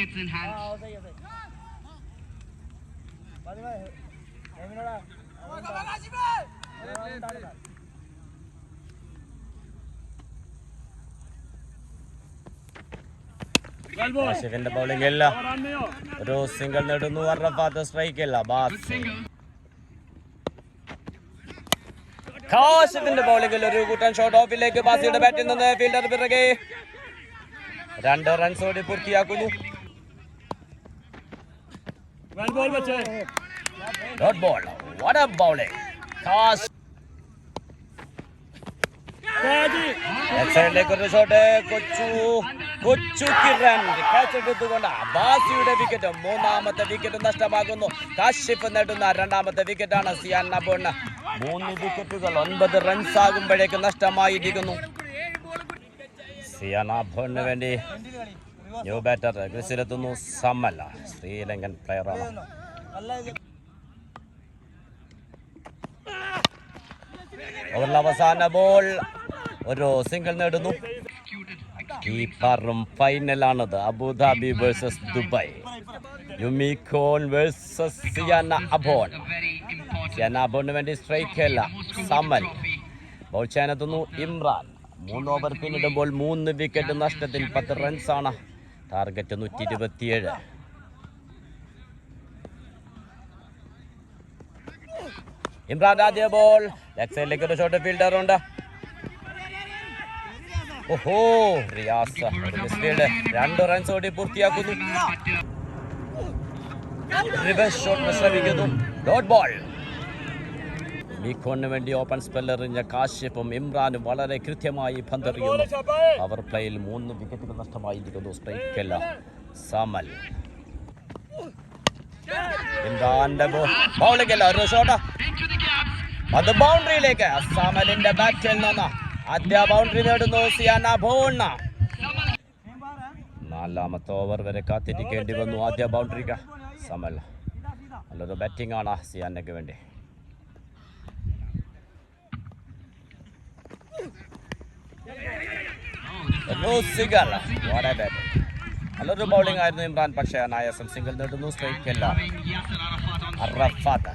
കാശിഫിന്റെ ബൗളിംഗ് ഇല്ല. ഒരു സിംഗിൾ നേടുന്നു. അറഫാത്ത് സ്ട്രൈക്ക് ഇല്ല. കാശിഫിന്റെ ബൗളിംഗിൽ ഒരു കൂട്ടൻ ഷോട്ട് ഓഫിലേക്ക്. ബാസിയുടെ ബാറ്റിൽ നിന്ന് ഫീൽഡർ പിറകെ 2 റൺസ് ഓടി പൂർത്തിയാക്കുന്നു. Dot ball. What A bowling. ഒരു ഷോട്ട്. കൊച്ചു കിരൺ ക്യാച്ച് എടുത്തുകൊണ്ട് ബാസിയുടെ വിക്കറ്റ്. 3ാമത്തെ വിക്കറ്റ് നഷ്ടമാകുന്നു. കാശിഫ് നേടുന്ന 2ാമത്തെ വിക്കറ്റാണ് സിയാന അഭോൺ. 3 വിക്കറ്റുകൾ 9 റൺസ് ആകുമ്പോഴേക്ക് നഷ്ടമായിരിക്കുന്നു. സിയാന അഭോണിന് വേണ്ടി ന്യൂ ബാറ്റർ ക്രീസിലെത്തുന്നു സമൽ. ശ്രീലങ്കൻ പ്ലെയറാണ്. ഓവറിൽ അവസാന ബോൾ. ഒരു സിംഗിൾ നേടുന്നു. കീപ്പറും ഫൈനലാണത്. Abu Dhabi versus Dubai. യുമിക്കോൺ വേഴ്സസ് സിയാന അഭോൺ. സിയാന അഭോണിന് വേണ്ടി സ്ട്രൈക്ക് അല്ല സമൽ. ബോൾ ചെയ്യാനെത്തുന്നു ഇമ്രാൻ. 3 ഓവർ പിന്നിടുമ്പോൾ 3 വിക്കറ്റ് നഷ്ടത്തിൽ 10 റൺസാണ്. ടാർഗറ്റ് 127. ഇമ്രാൻ ആദ്യ ബോൾ. ലെഗ് സൈഡിലേക്ക് ഒരു ഷോട്ട്. ഫീൽഡറുണ്ട്. റിയാസ് 2 റൺസ് ഓടി പൂർത്തിയാക്കുന്നു. റിവേഴ്സ് ഷോട്ട് ശ്രമിക്കുന്നു. Dot ball. മീഖോണിന് വേണ്ടി ഓപ്പൺ സ്പെല്ലർ എറിഞ്ഞ കാശ്യപ്പും ഇമ്രാനും വളരെ കൃത്യമായി പന്തെറിയുന്നു. പവർ പ്ലേയിൽ 3 വിക്കറ്റുകൾ നഷ്ടമായിരിക്കുന്നു. സ്ട്രൈക്കല്ല സമൽ. ഇമ്രാന്റെ ബൗളിംഗ് അല്ല, ഒരു ഷോട്ട്. അത് ബൗണ്ടറിയിലേക്ക്. സമലിന്റെ ബാറ്റിൽ നിന്ന് ആദ്യ ബൗണ്ടറി നേടുന്നു സിയാന അഭോൺ. 4ാമത്തെ ഓവർ വരെ കാത്തിരിക്കേണ്ടി വന്നു ആദ്യ ബൗണ്ടറിക്ക്. സമൽ നല്ലൊരു ബാറ്റിംഗ് ആണ് സിയാനയ്ക്ക് വേണ്ടി. നല്ലൊരു ബൗളിംഗ് ആയിരുന്നു ഇമ്രാൻ. പക്ഷേ അനായാസം സിംഗിൾ നേടുന്നു. സ്ട്രൈക്ക് അല്ല അറഫാത്ത്.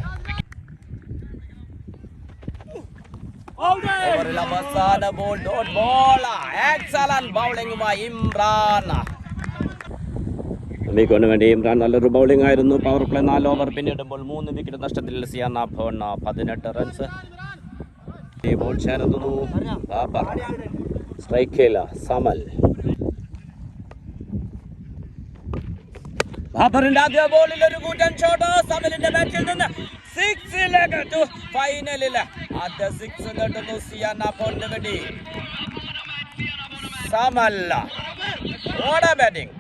അവസാന ബോൾ. Dot ball. എക്സലന്റ് ബൗളിംഗുമായി ഇമ്രാൻ. യുമിക്കോന് വേണ്ടി ഇമ്രാൻ നല്ലൊരു ബൗളിംഗ് ആയിരുന്നു. പവർ പ്ലേ 4 ഓവർ പിന്നിടുമ്പോൾ 3 വിക്കറ്റ് നഷ്ടത്തിൽ സിയാന ഭോൺ 18 റൺസ്. ബോൾ ചേർന്നു ബാബർ. സ്ട്രൈക്കില്ല സമൽ. ബാബറിന്റെ ആദ്യ ബോളിൽ ഒരു കൂറ്റൻ ഷോട്ട്. സമലിന്റെ ബാറ്റിൽ നിന്ന് സിക്സിലേക്ക് ഫൈനലില് ആദ്യ സിക്സ് നേടുന്നു സിയാന ഭോണിന് വേണ്ടി. സമല്ല ബാറ്റിംഗ്.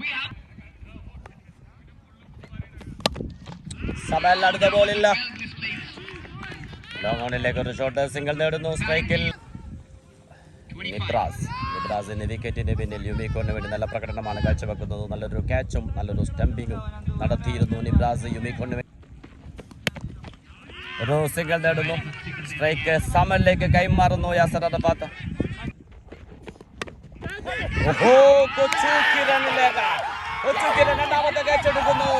സമൽ അടുത്ത ബോളില്ല. ലോങ് ഓണിലേക്ക് ഒരു ഷോട്ട്. സിംഗിൾ നേടുന്നു. സ്ട്രൈക്കിൽ നിബ്രാസിന്റെ വിക്കറ്റിന് പിന്നിൽ യുമിക്കോന് വേണ്ടി നല്ല പ്രകടനമാണ് കാഴ്ചവെക്കുന്നത്. നല്ലൊരു ക്യാച്ചും നല്ലൊരു സ്റ്റംപിങ്ങും നടത്തിയിരുന്നു നിബ്രാസ്. യുമിക്കോന് വേണ്ടി ഒരു സിംഗിൾ നേടുന്നു. സ്ട്രൈക്ക് സമലിലേക്ക് കൈമാറുന്നു യാസർ അറഫാത്ത്. കൊച്ചുകിരൺ രണ്ടാമത്തെ ക്യാച്ച് എടുക്കുന്നു.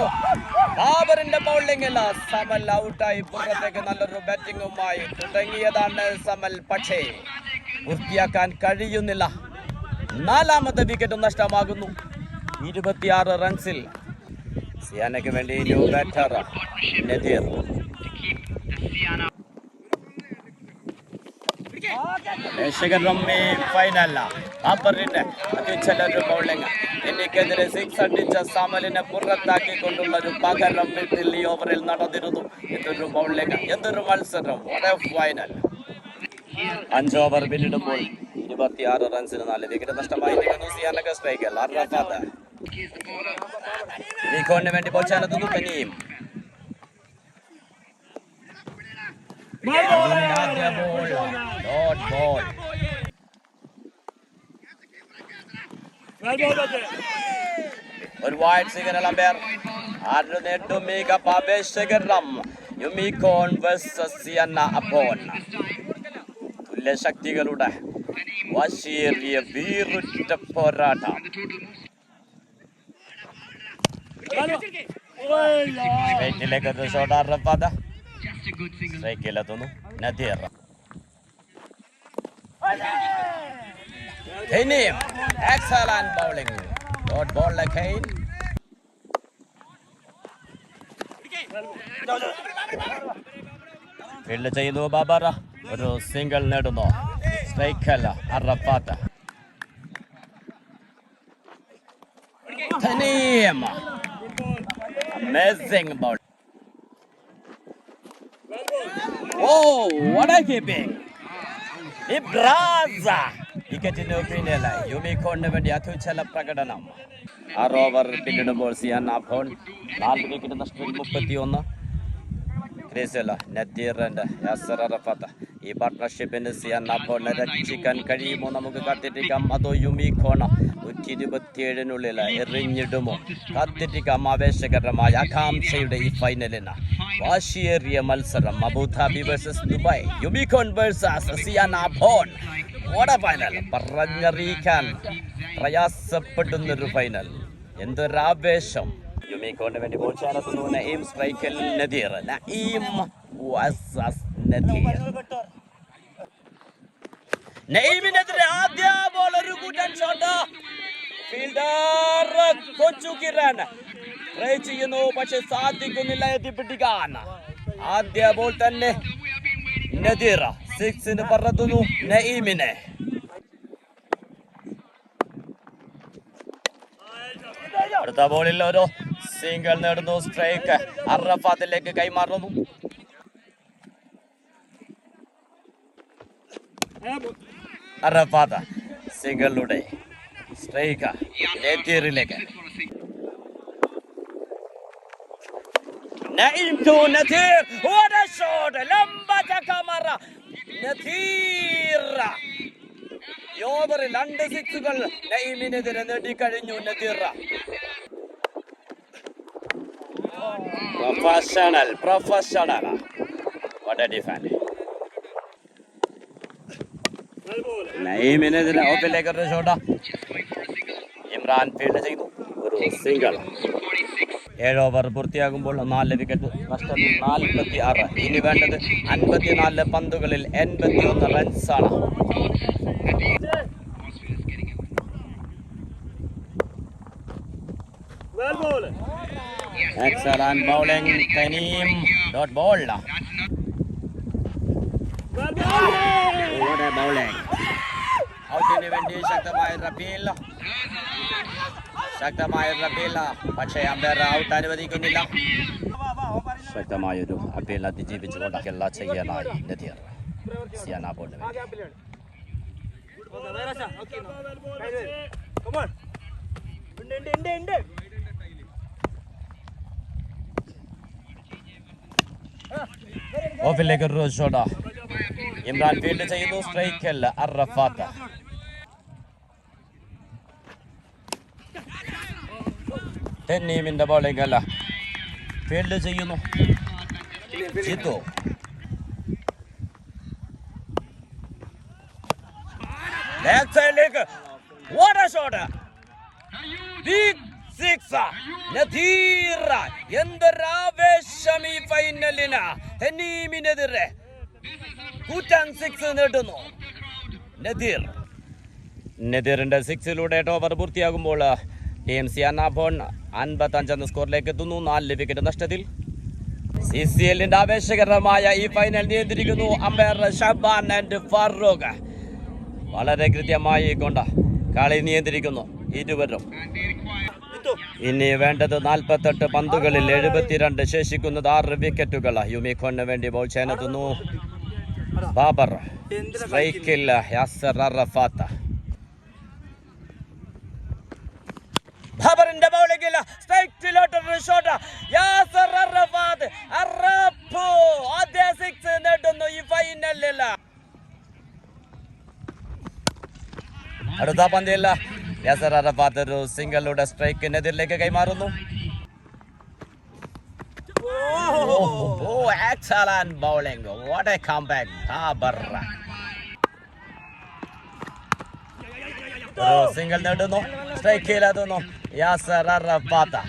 ബാബറിന്റെ ബൗളിംഗില്ല. സമൽ ഔട്ടായി പുറത്തേക്ക് നല്ലൊരു ബാറ്റിംഗുമായി തുടങ്ങിയതാണ് സമൽ. പക്ഷേ പൂർത്തിയാക്കാൻ കഴിയുന്നില്ല. 4ാമത്തെ വിക്കറ്റും നഷ്ടമാകുന്നു. 26 റൺസിൽ സിയാനയ്ക്ക് വേണ്ടി ന്യൂ ബാറ്റർ നദീർ. ബാബറിന്റെ അതിചലൊരു ബൗളിംഗ്. എനിക്കെതിരെ 6 അടിച്ച സമലിനെ പുറത്താക്കിക്കൊണ്ടുള്ള ഒരു പകരം വീട്ടിൽ ഈ ഓവറിൽ നടന്നിരുന്നു. എന്തൊരു ബൗളിംഗ്, എന്തൊരു മത്സരം. ഫൈനൽ 5 ഓവർ പിന്നിടുമ്പോൾ 26 റൺസിന് 4 വിക്കറ്റ് നഷ്ടമായി സിയാനക്ക്. സ്ട്രൈക്കിൽ അറഫാത്ത്. യുമിക്കോന് വേണ്ടി ബോൾ ചേർത്തുന്നു കനീം. ഒരു വൈഡ് സിഗ്നൽ അമ്പയർ. മികച്ച അപേക്ഷകരം യുമിക്കോൺ വേഴ്സസ് സിയാന അപ്പോൺ. തുല്യശക്തികളുടെ വശ്യേറിയ വീറുറ്റ പോരാട്ടം. സ്ട്രൈക്കിലേക്ക് ഷോട്ട്. അറഫാത്ത് സ്ട്രൈക്കിലെത്തുന്നു. Nadir. Excellent bowling. Dot ball ലഖൈൻ. ഫീൽഡ് ചെയ്യുന്നു ബാബർ. ഒരു സിംഗിൾ നേടുന്നു. സ്ട്രൈക്കല്ല Arafat. Amazing ball. what a keeping. ഇബ്രാസ വിക്കറ്റിന് പിന്നിലായി. യുമിക്കോണിന് വേണ്ടി അത്യുച്ഛല പ്രകടനം. 6 ഓവർ പിന്നിടുമ്പോൾ സിയാന ഭോൺ 4 വിക്കറ്റ് നഷ്ടത്തിൽ 31. ക്രീസിൽ നദീർ ആൻഡ് യാസർ അറഫാത്ത്. ഈ പാർട്ട്ണർഷിപ്പിന് സിയാന ഭോണിനെ രക്ഷിക്കാൻ കഴിയുമോ? നമുക്ക് കാത്തിരിക്കാം. അതോ യുമിക്കോൺ 127-നുള്ളിൽ എറിഞ്ഞിടുമോ? കാത്തിരിക്കാം. ആവേശകരമായ ആകാംക്ഷയുടെ ഈ ഫൈനലിന് വാശിയേറിയ മത്സരം. Abu Dhabi versus Dubai. യുമിക്കോൺ വേഴ്സസ് സിയാന ഭോൺ. ഫൈനൽ പറഞ്ഞറിയിക്കാൻ പ്രയാസപ്പെടുന്നൊരു ഫൈനൽ. എന്തൊരാവേശം. യുമിക്കോണിന് വേണ്ടി ബോൾ ചേർത്തുന്നു നഈം. സ്ട്രൈക്കിൽ നദീർ. നഈമിനെതിരെ ആദ്യ ബോൾ ഒരു കൂറ്റൻ ഷോട്ട്. ഫീൽഡർ കൊച്ചുകിരൺ ട്രൈ ചെയ്യുന്നു, പക്ഷെ സാധിക്കുന്നില്ല എത്തിപ്പിടിക്കാൻ. ആദ്യ ബോൾ തന്നെ നദീർ 6 പറത്തുന്നു നഈമിനെ. അടുത്ത ബോളിൽ ഒരു സിംഗിൾ നേടുന്നു. സ്ട്രൈക്ക് അറഫാത്തിലേക്ക് കൈമാറുന്നു. അറഫാത്ത് സിംഗിളിലൂടെ സ്ട്രൈക്ക് നദീറിലേക്ക്. Naeem to Nadir. what a shot. ലംബ കമറ നദീർ. ഈ ഓവറിൽ 2 സിക്സുകൾ നഈമിനെതിരെ നേടിക്കഴിഞ്ഞു Nadir. Professional what a defend. നഈമിനെതിരെ ഓപ്പിലേക്ക് ഒരു ഷോട്ട്. ഇമ്രാൻ ഫീൽഡ് ചെയ്തു. ഒരു സിംഗിൾ. 7 ഓവർ പൂർത്തിയാകുമ്പോൾ 4 വിക്കറ്റ് നഷ്ടത്തിൽ 46. ഇനി വേണ്ടത് 54 പന്തുകളിൽ 81 റൺസാണ്. Excellent bowling. Taneem. Dot ball. What a bowling. ഔട്ടിന് വേണ്ടി ശക്തമായ റബീൽ. പക്ഷേ അമ്പയർ ഔട്ട് അനുവദിക്കുന്നില്ല. ശക്തമായൊരു അപ്പീൽ അതിജീവിച്ചുകൊണ്ട് എല്ലാ ചെയ്യാനായി നദീർ സിയാന ബോളിന് വേണ്ടി. ഓഫിലേക്ക് ഒരു ഷോട്ട്. ഇമ്രാൻ ഫീൽഡ് ചെയ്യുന്നു. സ്ട്രൈക്കല്ല അറഫാത്ത്. തെന്നീമിന്റെ ബോളിംഗ് അല്ല, ഫീൽഡ് ചെയ്യുന്നു ജിത്തു. ലെഗ് സൈഡിലേക്ക് what a shot. Big six. Nadir എന്തൊരാവേശം ഈ ഫൈനലിന്. തെന്നീമിനെതിരെ കൂറ്റൻ സിക്സ് നേടുന്നു നദീറിന്റെ സിക്സിലൂടെ ഓവർ പൂർത്തിയാകുമ്പോൾ ടീം സിയാന ബോൺ 55 എന്ന സ്കോറിലേക്ക് എത്തുന്നു. 4 വിക്കറ്റ് നഷ്ടത്തിൽ. CCLന്റെ ആവേശകരമായ ഈ ഫൈനൽ നിയന്ത്രിക്കുന്നു അമ്പയർ ഷഹബാൻ ആൻഡ് ഫാറൂഖ്. വളരെ കൃത്യമായി കൊണ്ട് കളി നിയന്ത്രിക്കുന്നു ഇരുവരും. ഇനി വേണ്ടത് 48 പന്തുകളിൽ 72 ശേഷിക്കുന്നത് 6 വിക്കറ്റുകൾ. യുമിഖോണിന് വേണ്ടി ബോൾ ചെയ്യാനെത്തുന്നു ബാബർ. സ്ട്രൈക്കിൽ യാസർ അറഫാത്ത്. ബാബറിന്റെ ബൗളിംഗിൽ സ്ട്രൈക്കിലോട്ടൊരു ഷോട്ട്. യാസർ അറഫാത്ത് ആദ്യ 6 നേടുന്നു ഈ ഫൈനലിൽ. അടുത്ത പന്തില്ല. യാസർ അറഫാത്ത് ഒരു സിംഗിളുടെ സ്ട്രൈക്കിനെതിരിലേക്ക് കൈമാറുന്നു. Excellent bowling. What a comeback. Babar. ഒരു സിംഗിൾ നേടുന്നു. സ്ട്രൈക്കിലെത്തുന്നു യാസർ അറഫാത്ത്.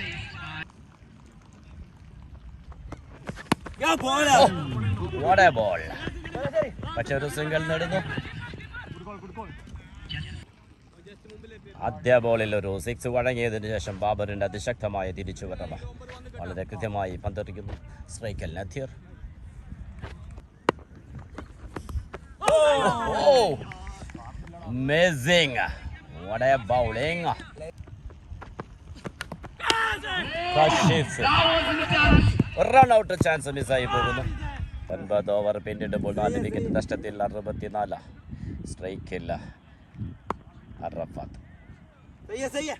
What a ball. പക്ഷെ ഒരു സിംഗിൾ നേടുന്നു. ആദ്യ ബോളിൽ ഒരു 6 വഴങ്ങിയതിനു ശേഷം ബാബറിന്റെ അതിശക്തമായ തിരിച്ചുവരവ്. വളരെ കൃത്യമായി പന്തെറിക്കുന്നു. സ്ട്രൈക്കൽ Nadir. Amazing. What a bowling. Run out chance മിസ്സായി പോകുന്നു. 9 ഓവർ പിന്നിടുമ്പോൾ 4 വിക്കറ്റ് നഷ്ടത്തിൽ 64. സ്ട്രൈക്കില്ല അറഫാത്ത്. सही है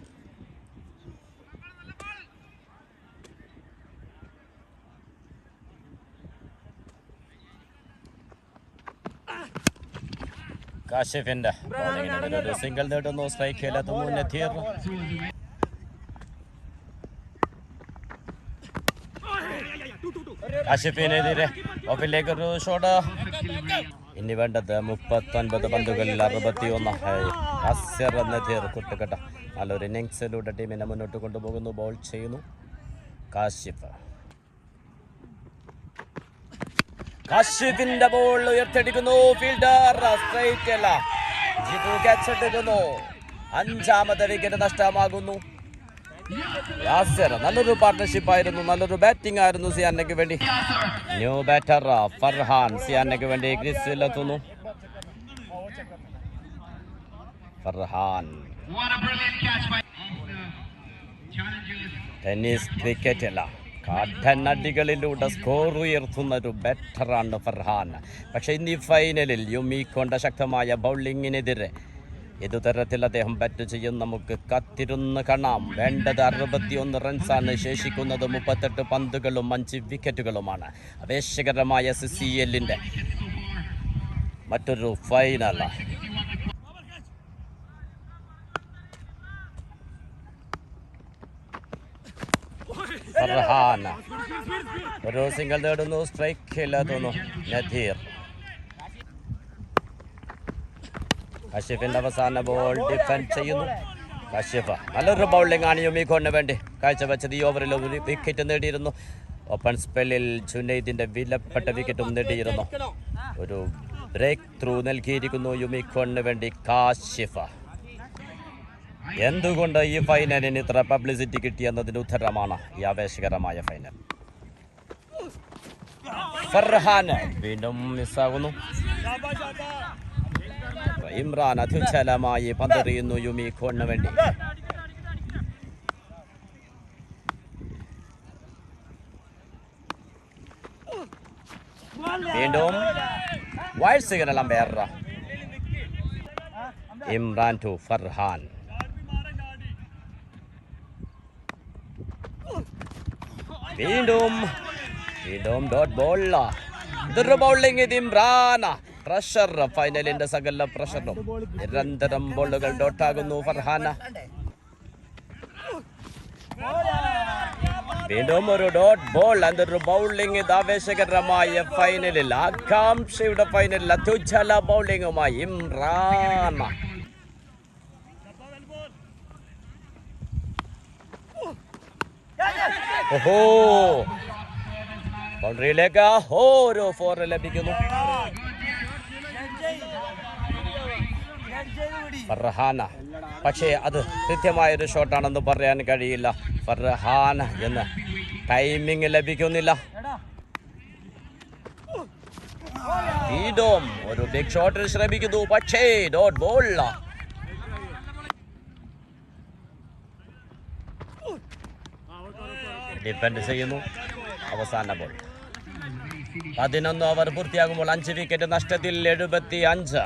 കാശിഫിന്റെ ബോളിംഗിന് സിംഗിൾ നേടുന്നു. സ്ട്രൈക്കിലെത്തുന്നു നദീർ. കാശിഫിനെതിരെ ഓഫിലേക്ക് ഒരു ഷോട്ട്. ഇനി വേണ്ടത് 39 പന്തുകളിൽ 61. നദീർ കുട്ടുകെട്ട നല്ലൊരു ഇന്നിംഗ്സിലൂടെ ടീമിനെ മുന്നോട്ട് കൊണ്ടുപോകുന്നു. ബോൾ ചെയ്യുന്നു കാശിഫിന്റെ ബോൾ ഉയർത്തിടിക്കുന്നു. ഫീൽഡർ സ്ട്രൈറ്റ് അല്ല, ജിതു ക്യാച്ച് എടുക്കുന്നു. 5ാമത്തെ വിക്കറ്റ് നഷ്ടമാകുന്നു. യാസർ നല്ലൊരു പാർട്ണർഷിപ്പ് ആയിരുന്നു. നല്ലൊരു ബാറ്റിംഗ് ആയിരുന്നു സിയാനയ്ക്ക് വേണ്ടി. ന്യൂ ബാറ്റർ ഫർഹാൻ സിയാനയ്ക്ക് വേണ്ടി ക്രീസിലെത്തുന്നു. ഫർഹാൻ ടെന്നീസ് ക്രിക്കറ്റ് അല്ല, കടനടികളിലൂടെ സ്കോർ ഉയർത്തുന്ന ഒരു ബാറ്ററാണ് ഫർഹാൻ. പക്ഷേ ഇന്ന് ഈ ഫൈനലിൽ യുമിഖോന്റെ ശക്തമായ ബൗളിങ്ങിനെതിരെ ഇതുതരത്തിൽ അദ്ദേഹം ബാറ്റ് ചെയ്യും. നമുക്ക് കാത്തിരുന്ന് കാണാം. വേണ്ടത് 61 റൺസാണ്. ശേഷിക്കുന്നത് 38 പന്തുകളും 5 വിക്കറ്റുകളുമാണ്. ആവേശകരമായ CCLന്റെ മറ്റൊരു ഫൈനൽ. ഫർഹാൻ ഒരു സിംഗിൾ നേടുന്നു. സ്ട്രൈക്കിലെത്തുന്നു നദീർ. കശ്യഫിന്റെ അവസാന ബോൾ ഡിഫെൻഡ് ചെയ്യുന്നു. കശ്യഫ് നല്ലൊരു ബൗളിംഗ് ആണ് യുമിഖോണിന് വേണ്ടി കാഴ്ചവെച്ചത്. ഈ ഓവറിൽ ഒരു വിക്കറ്റ് നേടിയിരുന്നു. ഓപ്പൺ സ്പെല്ലിൽ ജുനൈദിന്റെ വിലപ്പെട്ട വിക്കറ്റും നേടിയിരുന്നു. ഒരു ബ്രേക്ക് ത്രൂ നൽകിയിരിക്കുന്നു യുമിഖോണിന് വേണ്ടി കാശിഫ്. എന്തുകൊണ്ട് ഈ ഫൈനലിന് ഇത്ര പബ്ലിസിറ്റി കിട്ടിയെന്നതിന് ഉത്തരമാണ് ഈ ആവേശകരമായ ഫൈനൽ. ഫർഹാൻ വീണ്ടും മിസ്സാകുന്നു. ഇമ്രാൻ അത്യുജ്വലമായി പന്തെറിയുന്നു യുമീഖോണിന് വേണ്ടി. വീണ്ടും wide signal umpire. Imran to Farhan. വീണ്ടും ഡോട്ട് ബോൾ. ഇതൊരു ബൗളിംഗ്. ഇത് ഇമ്രാൻ. പ്രഷർ, ഫൈനലിന്റെ സകല പ്രഷറും നിരന്തരം ബോളുകൾ ഡോട്ടാകുന്നു ഫർഹാൻ. വീണ്ടും ഒരു ഡോട്ട് ബോൾ. അതൊരു ബൗളിംഗ്. ഇത് ആവേശകരമായ ഫൈനലിൽ, ആകാംക്ഷയുടെ ഫൈനലിൽ അത്യുജ്വല ബൗളിംഗുമായി ഇമ്രാൻ. ഓഹോ, ബൗണ്ടറിയിലേക്ക് ഓരോ 4 ലഭിക്കുന്നു. ഫർഹാന, പക്ഷേ അത് കൃത്യമായൊരു ഷോട്ടാണെന്ന് പറയാൻ കഴിയില്ല. ഫർഹാന എന്ന് ടൈമിങ് ലഭിക്കുന്നില്ല. വീണ്ടും ഒരു ബിഗ് ഷോട്ടിൽ ശ്രമിക്കുന്നു, പക്ഷേ ഡോട്ട് ബോൾ. ഡിഫൻഡ് ചെയ്യുന്നു. അവസാന ബോൾ. 11 ഓവർ പൂർത്തിയാകുമ്പോൾ 5 വിക്കറ്റ് നഷ്ടത്തിൽ 75.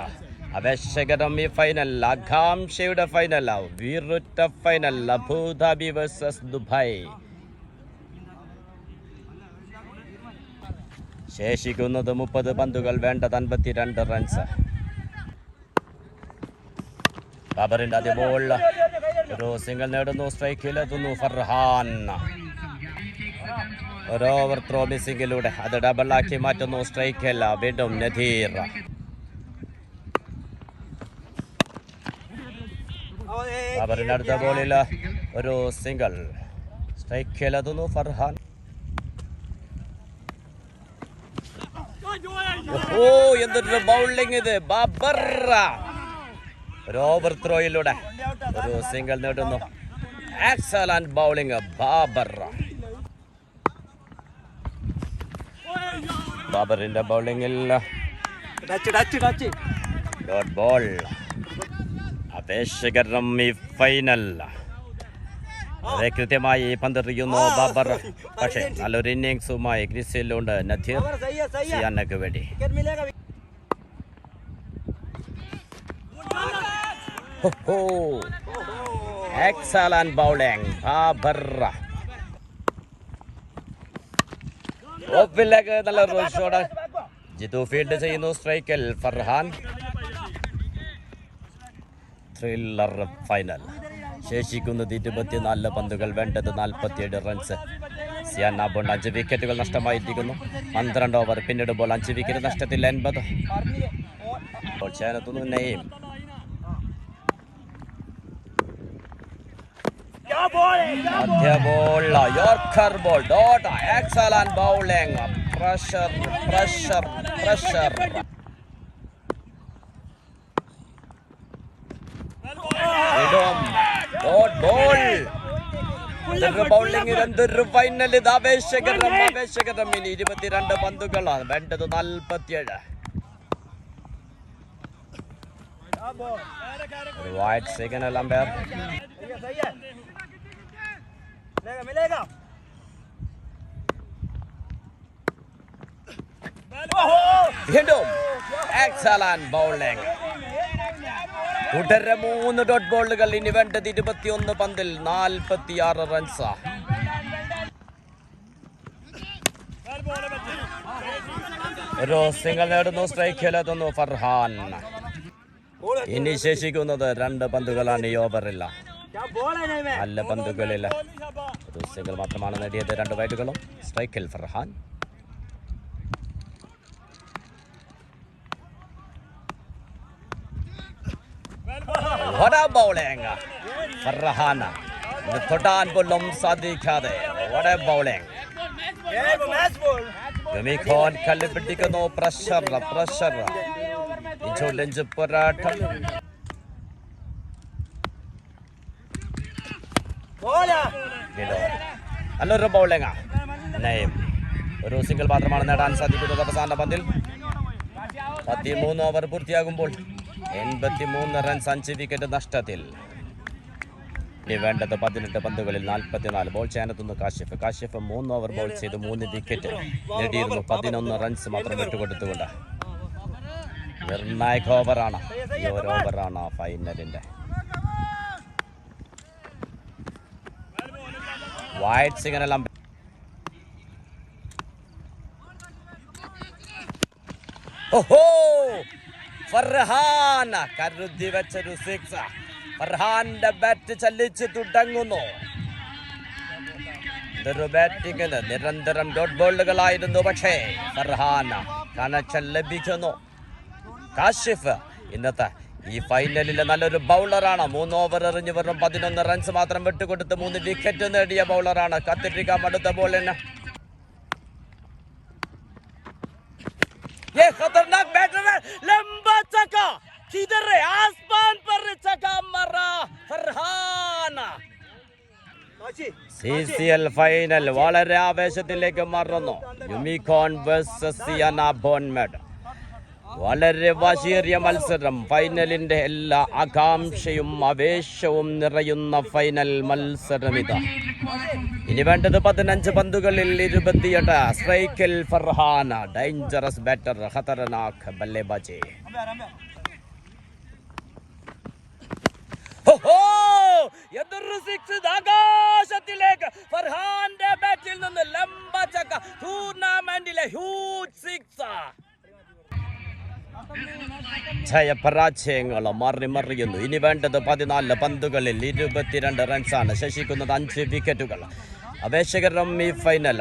ആവേശകരം ഈ ഫൈനൽ, ആകാംക്ഷയുടെ ഫൈനൽ, വീറുറ്റ ഫൈനൽ. Abu Dhabi versus Dubai. ശേഷിക്കുന്നത് 30 പന്തുകൾ, വേണ്ടത് 52 റൺസ്. ബാബറിന്റെ ആദ്യ ബോൾ. ഒരു സിംഗിൾ നേടുന്നു. സ്ട്രൈക്കിലെത്തുന്നു ഫർഹാൻ. ഒരു ഓവർ ത്രോ മിസ്സിംഗിലൂടെ അത് ഡബിളാക്കി മാറ്റുന്നു. സ്ട്രൈക്കല്ല. വീണ്ടും നദീർ. ബാബറിന്റെ അടുത്ത ബോളിൽ ഒരു സിംഗിൾ. സ്ട്രൈക്കിലെത്തുന്നു ഫർഹാൻ. ഓ, എന്തൊരു ബൗളിംഗ് ഇത്. ബാബർ ഒരു ഓവർ ത്രോയിലൂടെ ഒരു സിംഗിൾ നേടുന്നു. Excellent bowling Babar. ബാബറിന്റെ ബൗളിംഗിൽ ഡോട്ട് ബോൾ. ആവേശകരം ഈ ഫൈനൽ. വളരെ കൃത്യമായി പന്തെറിയുന്നു ബാബർ. പക്ഷേ നല്ലൊരു ഇന്നിങ്സുമായി ക്രീസിലുണ്ട് നദീർ സിയാനക്ക് വേണ്ടി. Excellent bowling Babur. ഓപ്പിലേക്ക് നല്ല റോൾ ഷോട്ട്. ജിത്തു ഫീൽഡ് ചെയ്യുന്നു. സ്ട്രൈക്കിൽ ഫർഹാൻ. Thriller final. ശേഷിക്കുന്നത് 24 പന്തുകൾ, വേണ്ടത് 47 റൺസ്. സിയാൻ ബോണ്ട് 5 വിക്കറ്റുകൾ നഷ്ടമായിരിക്കുന്നു. 12 ഓവർ പിന്നിടുമ്പോൾ 5 വിക്കറ്റ് നഷ്ടത്തിൽ 80. ചേർത്തുന്നു നെയ്യും. മധ്യ ball. Yorker ball. Dot. Excellent bowling. Pressure. Dot ball. Bowling. എന്തൊരു ഫൈനൽ. ഇത് ആവേശകരം. ഇനി 22 പന്തുകളാണ്, വേണ്ടത് 47. Wide signal umpire. വീണ്ടും എക്സലന്റ് ബൗളിംഗ്. തുടരെ 3 ഡോട്ട് ബോളുകൾ. ഇനി വേണ്ടത് 21 പന്തിൽ 46 റൺസ്. ഒരു സിംഗിൾ നേടുന്നു. സ്ട്രൈക്കിലെത്തുന്നു ഫർഹാൻ. ഇനി ശേഷിക്കുന്നത് 2 പന്തുകളാണ് ഈ ഓവറില്ല. നല്ല പന്തുകളില്ല. ഒരു സിംഗിൾ മാത്രമാണ് നേടിയത്. 2 വൈഡുകളും. സ്ട്രൈക്കിൽ Farhan. What a bowling! Farhan തൊട്ടാൻ പോലും സാധിക്കാതെ. What a bowling! യുമീഖോൺ കല്ല് പിടിക്കുന്നു. പ്രഷർ. ഇഞ്ചോലഞ്ച് പോരാട്ടം. Bola. നല്ലൊരു ബൗളിംഗ് നയം ഒരു സിംഗിൾ മാത്രമാണ് നേടാൻ സാധിക്കുന്നത് അവസാന പന്തിൽ 13 ഓവർ പൂർത്തിയാകുമ്പോൾ 83 റൺസ് 5 വിക്കറ്റ് നഷ്ടത്തിൽ. ഇനി വേണ്ടത് 18 പന്തുകളിൽ 44 ബോൾ ചെയ്യാനെത്തുന്നു കാശിഫ് 3 ഓവർ ബോൾ ചെയ്ത് 3 വിക്കറ്റ് നേടിയിരുന്നു. 11 റൺസ് മാത്രം വിട്ടുകൊടുത്തുകൊണ്ട് നിർണായക ഓവറാണ് ഈ ഒരു ഓവറാണ് ഫൈനലിന്റെ. വൈറ്റ് സിഗ്നൽ ഫർഹാൻ കരുതി വെച്ചൊരു സിക്സ്. ഫർഹാന്റെ ബാറ്റ് ചലിച്ചു തുടങ്ങുന്നു. ഇതൊരു ബാറ്റിങ്ങിന് നിരന്തരം ഡോട്ട് ബോളുകളായിരുന്നു. പക്ഷേ ഫർഹാൻ കണക്ഷൻ ലഭിക്കുന്നു. കാശിഫ് ഇന്നത്തെ ഈ ഫൈനലിലെ നല്ലൊരു ബൗളറാണ്. 3 ഓവർ എറിഞ്ഞ് വെറും 11 റൺസ് മാത്രം വിട്ടുകൊടുത്ത് 3 വിക്കറ്റ് നേടിയ ബൗളറാണ്. കാത്തിരിക്കാം അടുത്ത ബോളിന്. ये खतरनाक बैटर है, लंबा चक्का किधर है, आसमान पर चक्का मारा फरहान. CCL ഫൈനൽ വളരെ ആവേശത്തിലേക്ക് മാറുന്നു. യൂമിക്കോൺ വേഴ്സസ് സിയാന ബോൺമെഡ്. വളരെ വാശിയേറിയ മത്സരം. ഫൈനലിന്റെ എല്ലാ ആകാംക്ഷയും ആവേശവും നിറയുന്ന ഫൈനൽ മത്സരം ഇതാ. ഇനി വേണ്ടത് 15 പന്തുകളിൽ 28 സ്ട്രൈക്കിൽ ഫർഹാൻ. ഡേഞ്ചറസ് ബാറ്റർ, ഖതർനാക് ബല്ലേബാജി. എതൊരു സിക്സ് ആകാശത്തിലേക്ക്. ഫർഹാന്റെ ബാറ്റിൽ നിന്ന് ലംബ ചക്ക. ടൂർണമെന്റിലെ ഹ്യൂജ് സിക്സ്. ജയപരാജയങ്ങൾ മറിയുന്നു. ഇനി വേണ്ടത് 14 പന്തുകളിൽ 22 റൺസാണ്. ശേഷിക്കുന്നത് 5 വിക്കറ്റുകൾ. അപേക്ഷകരം ഈ final.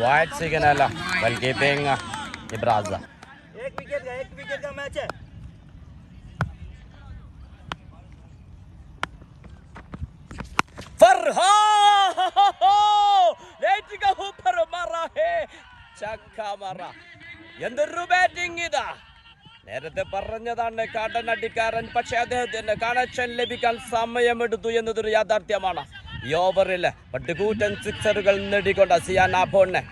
Wide signal well keeping ഇബ്രാസ്. एक विकेट का मैच है. फरहान नेट का ऊपर मारा है, चक्का मारा. എന്തൊരു ബാറ്റിംഗ് ഇതാ. നേരത്തെ പറഞ്ഞതാണ് കടനടിക്കാരൻ. പക്ഷെ അദ്ദേഹത്തിന് കണക്ഷൻ ലഭിക്കാൻ സമയമെടുത്തു എന്നതൊരു യാഥാർത്ഥ്യമാണ്. ഈ ഓവറിൽ പട്ടുകൂറ്റൻ സിക്സറുകൾ നേടിക്കൊണ്ട സിയാന ബോണിനെ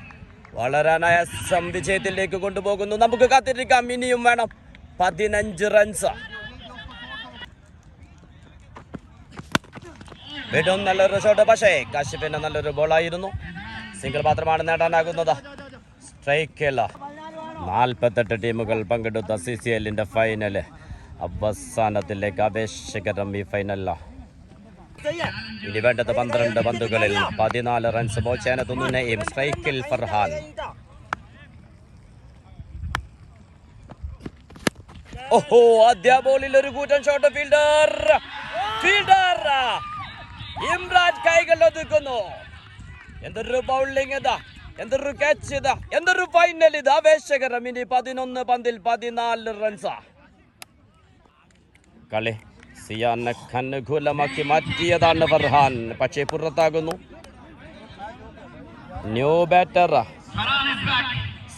വളരെ അനായാസം വിജയത്തിലേക്ക് കൊണ്ടുപോകുന്നു. നമുക്ക് കാത്തിരിക്കാം. ഇനിയും വേണം 15 റൺസ്. വീണ്ടും നല്ലൊരു ഷോട്ട്. പക്ഷേ കാശിഫിന്റെ നല്ലൊരു ബോളായിരുന്നു. സിംഗിൾ മാത്രമാണ് നേടാനാകുന്നത്. സ്ട്രൈക്കിൽ 48 ടീമുകൾ പങ്കെടുത്ത CCLന്റെ ഫൈനല് അവസാനത്തിലേക്ക് ആവേശകരം ഈ ഫൈനലിൽ. ഇനി വേണ്ടത് 12 പന്തുകളിൽ 14 റൺസ്. ബോൾ ചെയ്യാനെത്തുന്നു നഈം. സ്ട്രൈക്കിൽ ഫർഹാൻ. ആദ്യ ബോളിൽ ഒരു കൂറ്റൻ ഷോട്ട്. ഫീൽഡർ ഇമ്രാൻ കൈകൾ ഒതുക്കുന്നു. എന്തൊരു ബൗളിംഗ് ഇതാ, എന്തൊരു ക്യാച്ച് ഇതാ, എന്തൊരു ഫൈനൽ ഇത്. ആവേശകരം. ഇനി 11 പന്തിൽ 14 റൺസ്. കളി സിയാനെ അനുകൂലമാക്കി മാറ്റിയതാണ് ഫർഹാൻ. പക്ഷേ പുറത്താകുന്നു. ന്യൂ ബാറ്റർ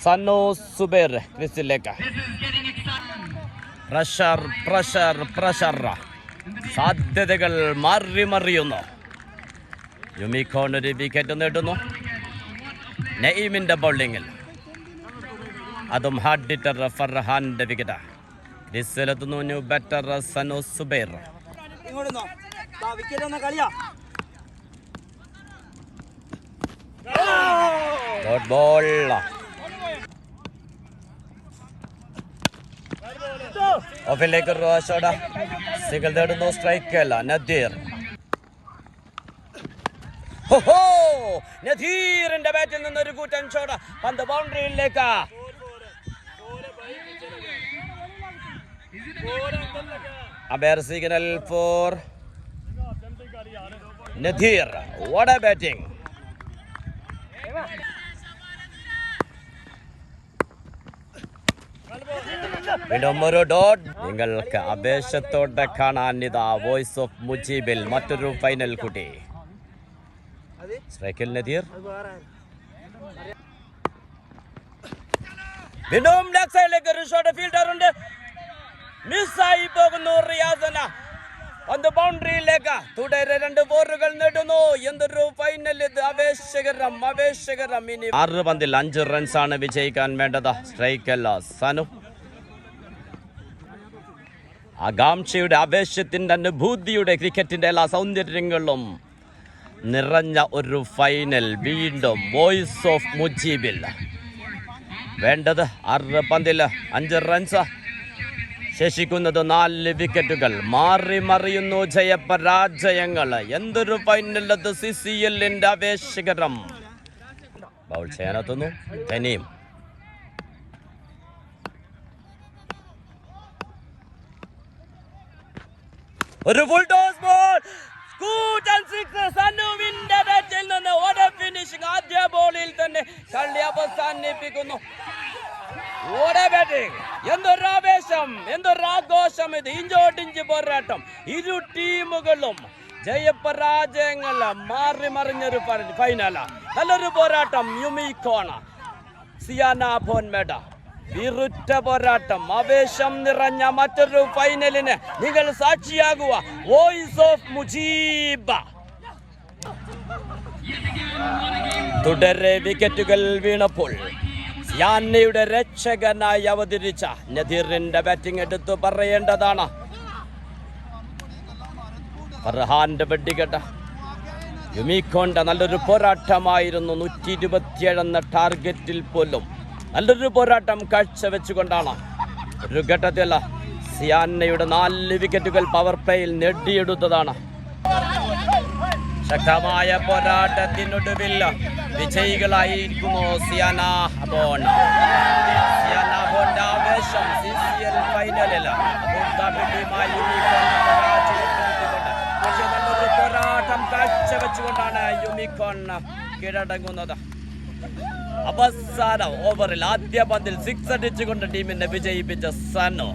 സനോ സുബൈർ ക്രിസിലേക്ക്. പ്രഷർ സാധ്യതകൾ മറിയുന്നു. യൂമിക്കോൺ ഒരു വിക്കറ്റ് നേടുന്നു. നഈമിന്റെ ബൗളിങ്ങിൽ അതും ഹാർഡ് ഹിറ്റർ ഫർഹാന്റെ വിക്കറ്റ്. ക്രിസിലെത്തുന്നു ന്യൂ ബാറ്റർ സനോ സുബൈർ. Dot ball. ഓഫിലേക്ക് ഷോട്ട്. സിംഗിൾ നേടുന്നു. സ്ട്രൈക്കല്ല നദീർ. നദീറിന്റെ ബാറ്റിൽ നിന്നൊരു കൂറ്റൻ ഷോട്ട്. പന്ത് ബൗണ്ടറിയിലേക്ക്. Umpire signal four Nadir. What a batting. വീണ്ടും ഒരു ഡോട്ട്. നിങ്ങൾക്ക് ആവേശത്തോടെ കാണാൻ ഇതാ വോയിസ് ഓഫ് മുജീബിൽ മറ്റൊരു ഫൈനൽ കുട്ടി. സ്ട്രൈക്കിൽ നദീർ. വീണ്ടും ലെഗ് സൈഡിലേക്ക് ഒരു ഷോട്ട്. ഫീൽഡർ ഉണ്ട്. മിസ്സായി പോകുന്നു റിയാസന. പന്ത് ബൗണ്ടറിയിലേക്ക് തുടരെ 2 ബോളുകൾ നേടുന്നു. എന്തൊരു ഫൈനൽ ഇത്! ആവേശകരം. ഇനി 6 പന്തിൽ 5 റൺസാണ് വിജയിക്കാൻ വേണ്ടത്. സ്ട്രൈക്കല്ല സനു. ആകാംക്ഷയുടെ ആവേശത്തിന്റെ അനുഭൂതിയുടെ ക്രിക്കറ്റിന്റെ എല്ലാ സൗന്ദര്യങ്ങളും നിറഞ്ഞ ഒരു ഫൈനൽ. വീണ്ടും വോയിസ് ഓഫ് മുജീബിൽ. വേണ്ടത് 6 പന്തിൽ 5 റൺസ്. ശേഷിക്കുന്നത് 4 വിക്കറ്റുകൾ. മാറി മറിയുന്നു ജയപരാജയങ്ങൾ. എന്തൊരു ഫൈനൽ അത്! CCLന്റെ ആവേശകരം. ബൗൾ ചെയ്യാനെത്തുന്നു തനിയും. ഒരു ഫുൾ ടോസ് ബോൾ. സനുവിന്റെ ബാറ്റിൽ നിന്ന് ഓടെ ഫിനിഷിംഗ്. ആദ്യ ബോളിൽ തന്നെ കളി അവസാനിപ്പിക്കുന്നു. ഓടെ ബാറ്റിംഗ്. എന്തൊരു ആവേശം, എന്തൊരു ആഘോഷം ഇത്! ഇഞ്ചോടിഞ്ച് പോരാട്ടം. ഇരു ടീമുകളും ജയപരാജയങ്ങൾ മാറി മറിഞ്ഞൊരു ഫൈനല. നല്ലൊരു പോരാട്ടം. യുമിക്കോണ സിയാന ബോൺമേഡ. വിറുറ്റ പോരാട്ടം. ആവേശം നിറഞ്ഞ മറ്റൊരു ഫൈനലിന് നിങ്ങൾ സാക്ഷിയാകുക. Voice of Mujeeba. തുടരെ വിക്കറ്റുകൾ വീണപ്പോൾ സിയാനയുടെ രക്ഷകനായി അവതരിച്ച നദീറിന്റെ ബാറ്റിംഗ് എടുത്തു പറയേണ്ടതാണ്. ഫർഹാന്റെ വെടികെട്ട. യുമിക്കോന്റെ നല്ലൊരു പോരാട്ടമായിരുന്നു. 127 എന്ന ടാർഗറ്റിൽ പോലും നല്ലൊരു പോരാട്ടം കാഴ്ചവെച്ചുകൊണ്ടാണ് ഒരു ഘട്ടത്തിൽ സിയാനയുടെ 4 വിക്കറ്റുകൾ പവർ പ്ലേയിൽ നേടിയെടുത്തതാണ്. ശക്തമായ പോരാട്ടത്തിനൊടുവിൽ വിജയികളായിരിക്കുന്നു സിയാന ബോൺ. സിയാന ബോണിന്റെ ആവേശം CCL ഫൈനലിൽ പക്ഷേ നല്ലൊരു പോരാട്ടം കാഴ്ചവെച്ചുകൊണ്ടാണ് യുമിക്കോൺ കീഴടങ്ങുന്നത്. അവസാന ഓവറിൽ ആദ്യ പന്തിൽ 6 അടിച്ചുകൊണ്ട് ടീമിനെ വിജയിപ്പിച്ച സനു.